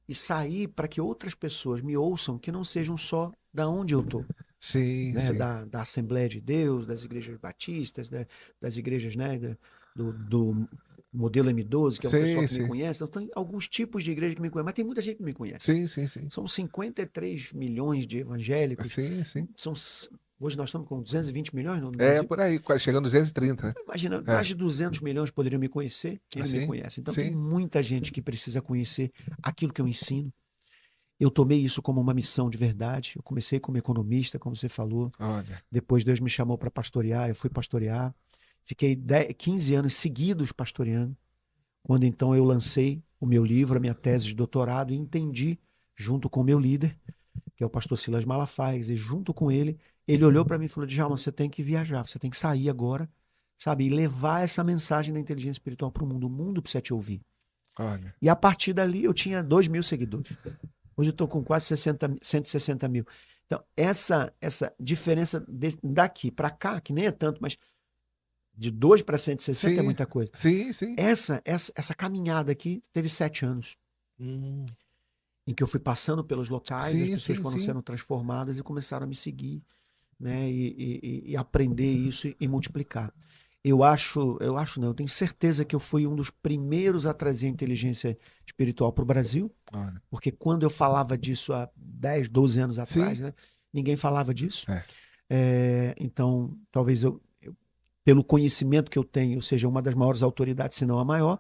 e sair para que outras pessoas me ouçam que não sejam só da onde eu estou. Sim, Né? sim. Da Assembleia de Deus, das igrejas batistas, das igrejas, né, do modelo M12, que é o pessoal Sim, que me sim. conhece. Então, tem alguns tipos de igreja que me conhecem, mas tem muita gente que me conhece. Sim, sim, sim. São 53 milhões de evangélicos. Sim, sim. Hoje nós estamos com 220 milhões no Brasil. Por aí, quase chegando a 230, né? Imagina, mais de 200 milhões poderiam me conhecer, que ele me Sim, conhece. Então sim. tem muita gente que precisa conhecer aquilo que eu ensino. Eu tomei isso como uma missão de verdade. Eu comecei como economista, como você falou. Olha, Depois Deus me chamou para pastorear, eu fui pastorear. Fiquei 15 anos seguidos pastoreando. Quando então eu lancei o meu livro, a minha tese de doutorado, e entendi, junto com o meu líder, que é o pastor Silas Malafaia, e junto com ele, ele olhou para mim e falou: Djalma, você tem que viajar, você tem que sair agora, sabe, e levar essa mensagem da inteligência espiritual para o mundo precisa te ouvir. olha. E a partir dali eu tinha 2.000 seguidores. Hoje eu estou com quase 160 mil. Então, essa diferença daqui para cá, que nem é tanto, mas de 2 para 160 Sim, é muita coisa. sim, sim. Essa caminhada aqui teve 7 anos. em que eu fui passando pelos locais, as Sim, pessoas sim, foram sim. sendo transformadas e começaram a me seguir, né? E aprender isso e multiplicar. Eu acho não, eu tenho certeza que eu fui um dos primeiros a trazer a inteligência espiritual para o Brasil, Olha. porque quando eu falava disso há 10, 12 anos atrás, Sim. né, ninguém falava disso. É. Então, talvez pelo conhecimento que eu tenho, eu seja uma das maiores autoridades, se não a maior,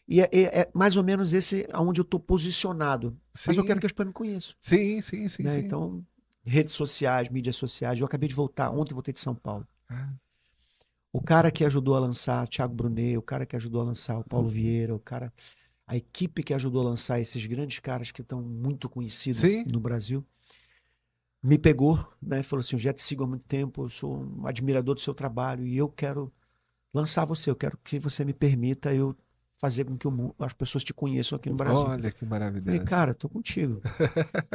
e é mais ou menos esse aonde eu estou posicionado. Mas eu quero Sim, que as pessoas me conheçam, sim, sim, sim, né? sim. Então, redes sociais, mídias sociais. Eu acabei de voltar, ontem eu voltei de São Paulo. Ah, O cara que ajudou a lançar Thiago Brunet, o cara que ajudou a lançar o Paulo Vieira, a equipe que ajudou a lançar esses grandes caras que estão muito conhecidos sim. no Brasil, me pegou, né? Falou assim: eu já te sigo há muito tempo, eu sou um admirador do seu trabalho e eu quero lançar você, eu quero que você me permita eu fazer com que as pessoas te conheçam aqui no Brasil. Olha que Falei, maravilhoso. cara, tô contigo.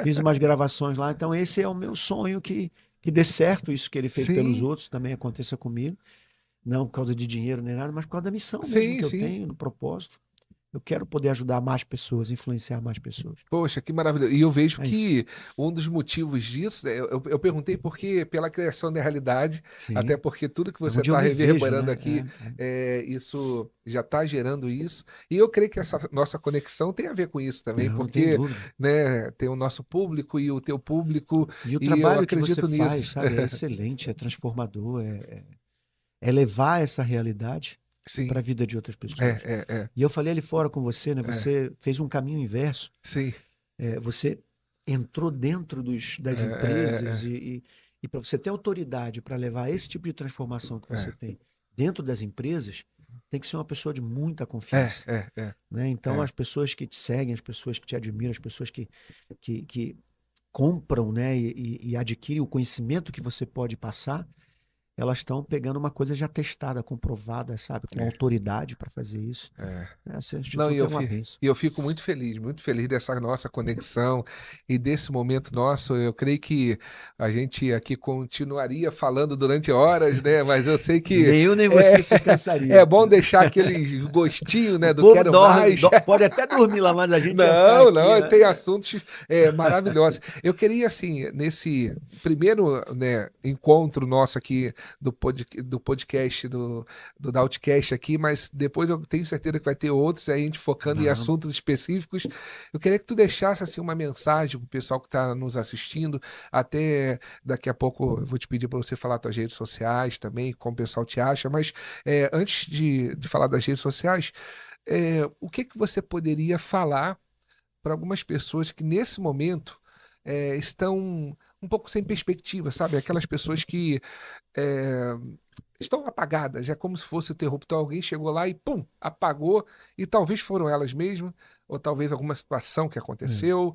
Fiz umas gravações lá, então esse é o meu sonho que dê certo isso que ele fez pelos Sim, outros, também aconteça comigo. Não por causa de dinheiro nem nada, mas por causa da missão mesmo sim, que eu sim. tenho, do propósito. Eu quero poder ajudar mais pessoas, influenciar mais pessoas. Poxa, que maravilhoso. E eu vejo É isso. que um dos motivos disso, eu perguntei porque pela criação da realidade, até Sim. porque tudo que É você onde eu está me vejo, reverberando né? aqui, isso já está gerando isso. E eu creio que essa nossa conexão tem a ver com isso também, Não tem porque, dúvida. né, tem o nosso público e o teu público, E o e eu trabalho que você acredito faz, nisso. sabe, é excelente, é transformador, é levar essa realidade para Sim, a vida de outras é, pessoas. é, E eu falei ali fora com você, né? é, é, Você fez um caminho inverso. sim, Você entrou dentro das empresas é, e para você ter autoridade para levar esse tipo de transformação que você é, tem dentro das empresas, tem que ser uma pessoa de muita é, confiança, é, é, né? Então, é, as pessoas que te seguem, as pessoas que te admiram, as pessoas que compram, né, e adquirem o conhecimento que você pode passar, elas estão pegando uma coisa já testada, comprovada, sabe, com é, autoridade para fazer isso. é. Esse Não, instituto é uma benção. e eu fico muito feliz dessa nossa conexão e desse momento nosso. Eu creio que a gente aqui continuaria falando durante horas, né? Mas eu sei que Nem eu nem é, você se é cansaria. bom deixar aquele gostinho, O né, do povo quero dorme, mais. pode até dormir lá, mas a gente vai ficar Não, aqui. não, Ó. tem assuntos maravilhosos. Eu queria, assim, nesse primeiro, né, encontro nosso aqui do podcast, do Doubtcast aqui, mas depois eu tenho certeza que vai ter outros, aí a gente focando em Vamos. assuntos específicos. Eu queria que tu deixasse, assim, uma mensagem para o pessoal que está nos assistindo, até daqui a pouco eu vou te pedir para você falar tuas redes sociais também, como o pessoal te acha, mas antes de falar das redes sociais, o que que você poderia falar para algumas pessoas que nesse momento estão um pouco sem perspectiva, sabe? Aquelas pessoas que é, estão apagadas, é como se fosse o interruptor, alguém chegou lá e pum, apagou, e talvez foram elas mesmas, ou talvez alguma situação que É, aconteceu,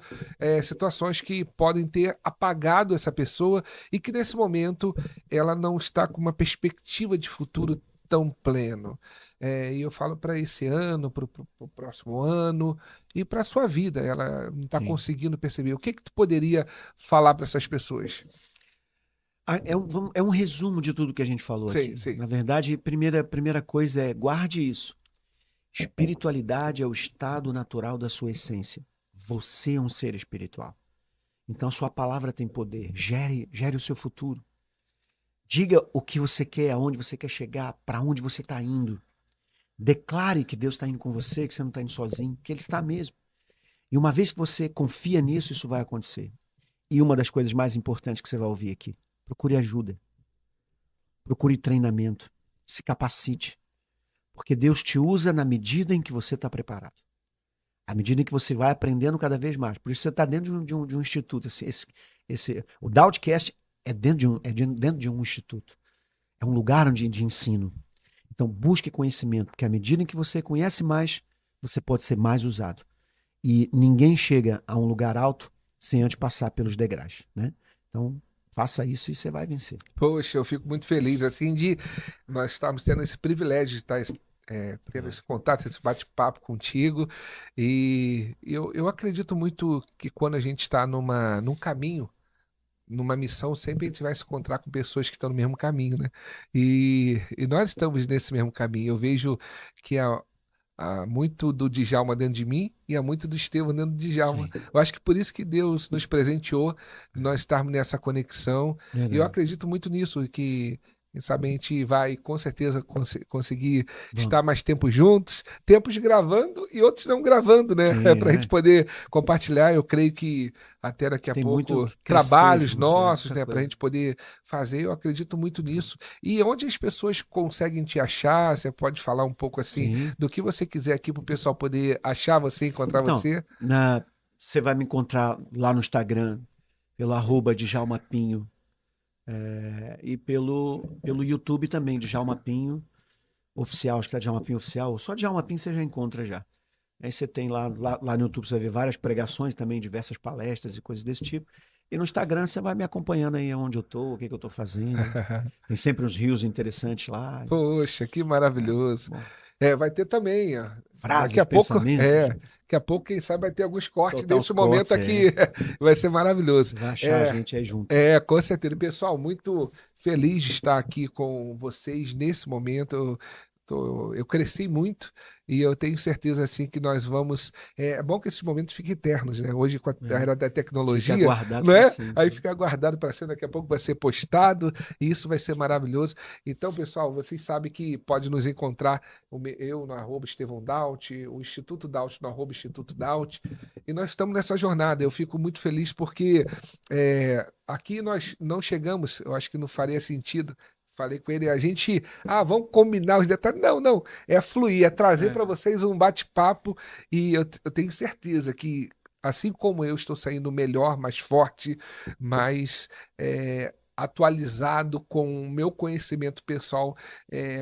situações que podem ter apagado essa pessoa e que nesse momento ela não está com uma perspectiva de futuro tão pleno. E eu falo para esse ano, para o próximo ano e para a sua vida, ela não está sim. conseguindo perceber. O que que tu poderia falar para essas pessoas? É um resumo de tudo que a gente falou Sim, aqui. sim. Na verdade, primeira coisa é guarde isso. Espiritualidade é o estado natural da sua essência. Você é um ser espiritual. Então, sua palavra tem poder. Gere o seu futuro. Diga o que você quer, aonde você quer chegar, para onde você está indo. Declare que Deus está indo com você, que você não está indo sozinho, que Ele está mesmo. E uma vez que você confia nisso, isso vai acontecer. E uma das coisas mais importantes que você vai ouvir aqui: procure ajuda, procure treinamento, se capacite, porque Deus te usa na medida em que você está preparado, à medida em que você vai aprendendo cada vez mais. Por isso você está dentro de um instituto. O Doubtcast é dentro de um instituto, é um lugar de ensino. Então busque conhecimento, porque à medida em que você conhece mais, você pode ser mais usado. E ninguém chega a um lugar alto sem antes passar pelos degraus, né? Então, faça isso e você vai vencer. Poxa, eu fico muito feliz assim de nós estarmos tendo esse privilégio de estar tendo esse contato, esse bate-papo contigo. E eu acredito muito que quando a gente está num caminho, numa missão, sempre a gente vai se encontrar com pessoas que estão no mesmo caminho, né? E nós estamos nesse mesmo caminho. Eu vejo que há muito do Djalma dentro de mim e há muito do Estevão dentro do Djalma. Sim, Eu acho que por isso que Deus nos presenteou, nós estarmos nessa conexão. E eu verdade. acredito muito nisso, que quem sabe a gente vai com certeza conseguir Vamos. estar mais tempo juntos, tempos gravando e outros não gravando, né? Sim, Para a gente poder compartilhar. Eu creio que até daqui a tem muito pouco que crescer trabalhos juntos, né? nossos, Muita né? Para a coisa. gente poder fazer. Eu acredito muito nisso. E onde as pessoas conseguem te achar? Você pode falar um pouco assim Sim. do que você quiser aqui para o pessoal poder achar você, encontrar Então, você. você vai me encontrar lá no Instagram, pelo @Djalma Pinho, e pelo YouTube também, Djalma Pinho Oficial, acho que é Djalma Pinho Oficial. Só Djalma Pinho você já encontra já. Aí você tem lá no YouTube, você vai ver várias pregações também, diversas palestras e coisas desse tipo. E no Instagram você vai me acompanhando aí onde eu tô, o que que eu tô fazendo. Tem sempre uns reels interessantes lá. Poxa, que É, maravilhoso. bom, Vai ter também, ó. Daqui frases, a pouco, pensamentos, daqui a pouco, quem sabe vai ter alguns cortes soltar os desse momento cortes, aqui. Vai ser maravilhoso. você vai achar a É, gente aí junto. com certeza. Pessoal, muito feliz de estar aqui com vocês nesse momento. Eu cresci muito e eu tenho certeza assim que nós vamos. É bom que esses momentos fiquem eternos, né? Hoje, com a É, era da fica tecnologia, guardado não para é? Aí sempre. fica guardado para ser, daqui a pouco vai ser postado e isso vai ser maravilhoso. Então, pessoal, vocês sabem que pode nos encontrar eu no @Estevão Daut, o Instituto Daut no @Instituto Daut. E nós estamos nessa jornada. Eu fico muito feliz porque aqui nós não chegamos, eu acho que não faria sentido. Falei com ele, a gente, vamos combinar os detalhes. Não, não, é fluir, é trazer para É. vocês um bate-papo e eu tenho certeza que, assim como eu estou saindo melhor, mais forte, mais atualizado com o meu conhecimento pessoal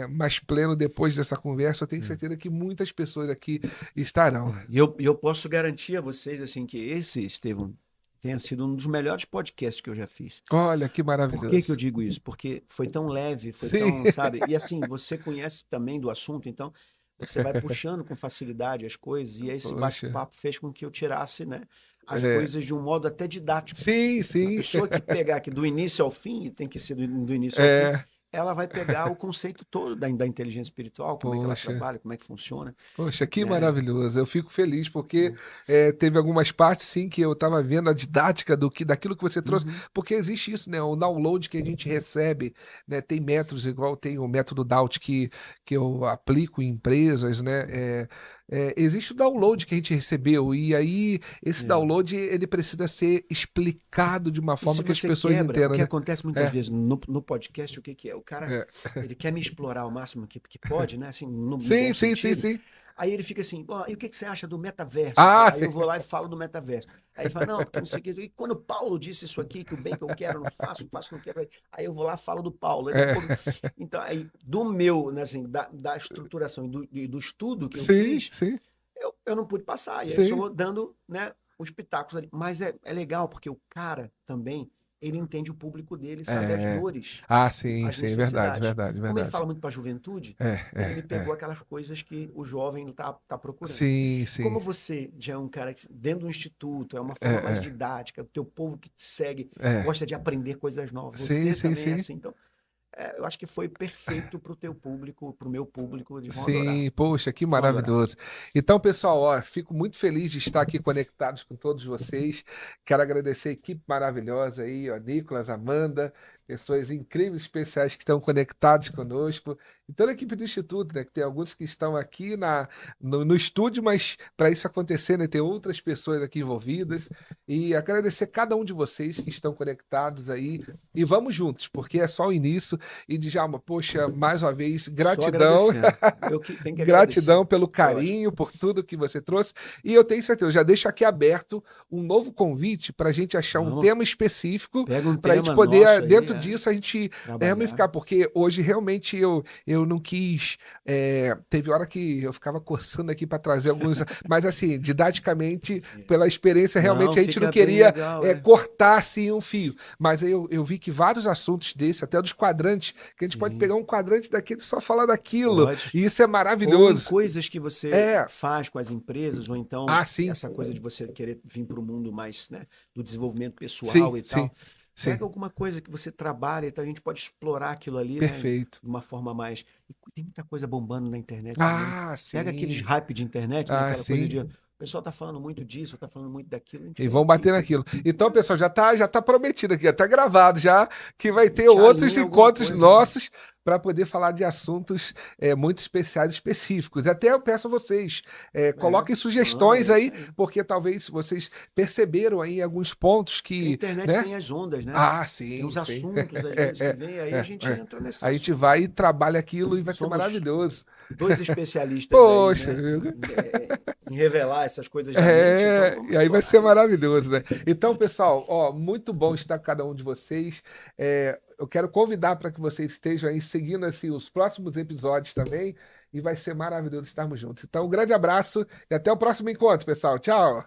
mais pleno depois dessa conversa, eu tenho É. certeza que muitas pessoas aqui estarão. E eu posso garantir a vocês assim que esse, Estevão, tenha sido um dos melhores podcasts que eu já fiz. Olha que Por que que eu maravilhoso. digo isso? Porque foi tão leve, foi Sim, tão, sabe? E assim, você conhece também do assunto, então você vai puxando com facilidade as coisas, e aí esse poxa, bate-papo fez com que eu tirasse, né, as é, coisas de um modo até didático. sim, A sim, pessoa que pegar aqui do início ao fim, e tem que ser do início ao fim, é, ela vai pegar o conceito todo da inteligência espiritual, como é que ela poxa. trabalha, como é que funciona, Poxa, que né? maravilhoso. Eu fico feliz porque teve algumas partes, sim, que eu estava vendo a didática daquilo que você trouxe, Uhum. porque existe isso, né? O download que a gente recebe, né? Tem métodos, igual tem o método Daut que eu aplico em empresas, né? Existe o download que a gente recebeu, e aí esse É. download ele precisa ser explicado de uma E se forma que as você pessoas quebra, o entendam, que né? acontece muitas É, vezes no podcast, o que que é? O cara, é. ele quer me explorar o máximo que pode, né? Assim, no bom Sim, sim, sim, sentido. sim. Aí ele fica assim, "Ó, e o que que você acha do metaverso?" Ah, Aí sim. eu vou lá e falo do metaverso. Aí ele fala, não, porque não sei o que. E quando o Paulo disse isso aqui, que o bem que eu quero, eu não faço, faço, não quero. Aí eu vou lá e falo do Paulo. Aí É. depois, então, aí, do meu, né, assim, da estruturação e do estudo que eu Sim, fiz, sim, eu não pude passar. E aí eu só sim. vou dando, né, os pitacos ali. Mas é legal, porque o cara também, ele entende o público dele, sabe as É. dores, Ah, sim, as sim, verdade, necessidades. verdade, Como ele verdade. fala muito para a juventude, É, ele me é, pegou é. aquelas coisas que o jovem tá procurando. Sim, E como sim. você já é um cara que, dentro do instituto, é uma É, forma mais é, didática, o teu povo que te segue é. gosta de aprender coisas novas. Sim, Você sim, também é sim. assim. Então, eu acho que foi perfeito para o teu público, para o meu público, eles vão adorar. Sim, poxa, que Eles vão adorar. maravilhoso. Então, pessoal, ó, fico muito feliz de estar aqui conectados com todos vocês. Quero agradecer a equipe maravilhosa aí, ó, Nicolas, Amanda, pessoas incríveis, especiais que estão conectados conosco. E toda a equipe do Instituto, né? Que tem alguns que estão aqui no estúdio, mas para isso acontecer, né? Tem outras pessoas aqui envolvidas. E agradecer cada um de vocês que estão conectados aí. E vamos juntos, porque é só o início. E Djalma, poxa, mais uma vez, Só gratidão, agradecendo. Eu que tenho que agradecer. gratidão pelo Lógico. carinho, por tudo que você trouxe. E eu tenho certeza, eu já deixo aqui aberto um novo convite para a gente achar um Vamos, tema específico, pega um para a gente tema poder, nosso aí, dentro disso, a gente trabalhar. ramificar, porque hoje realmente eu não quis. Teve hora que eu ficava coçando aqui para trazer alguns, mas assim, didaticamente, Sim. pela experiência, Não, realmente a gente não fica bem queria legal, cortar assim um fio. Mas aí eu vi que vários assuntos desse, até dos quadrantes, que a gente pode Sim, pegar um quadrante daquele e só falar daquilo. pode. E isso é Ou em maravilhoso. coisas que você É, faz com as empresas, ou então sim, essa coisa de você querer vir para o mundo mais, né, do desenvolvimento sim, pessoal e sim. tal. Sim, Pega alguma coisa que você trabalha, então a gente pode explorar aquilo ali, né, perfeito. de uma forma mais. E tem muita coisa bombando na internet também. Ah, Pega aqueles sim. hype de internet, né? Ah, Aquela coisa sim. de. O pessoal tá falando muito disso, tá falando muito daquilo, a gente E vem vão aqui, bater naquilo. Então, pessoal, já tá prometido aqui, até gravado já, que vai a ter gente outros alinha alguma encontros coisa, né? nossos para poder falar de assuntos muito especiais, específicos. Até eu peço a vocês, É, coloquem é sugestões aí, isso aí. porque talvez vocês perceberam aí alguns pontos A que, internet né? tem as ondas, né? Ah, Tem sim, os sim. assuntos, às É, vezes, que é, vem, aí a é, gente é. entra nesses A gente assuntos. vai e trabalha aquilo e vai ser Somos maravilhoso. dois especialistas aí, Poxa, né, em revelar essas coisas da mente, então e vamos aí vai explorar ser isso. maravilhoso, né? Então, pessoal, ó, muito bom estar com cada um de vocês. Eu quero convidar para que vocês estejam aí seguindo assim, os próximos episódios também, e vai ser maravilhoso estarmos juntos. Então, um grande abraço e até o próximo encontro, pessoal. Tchau!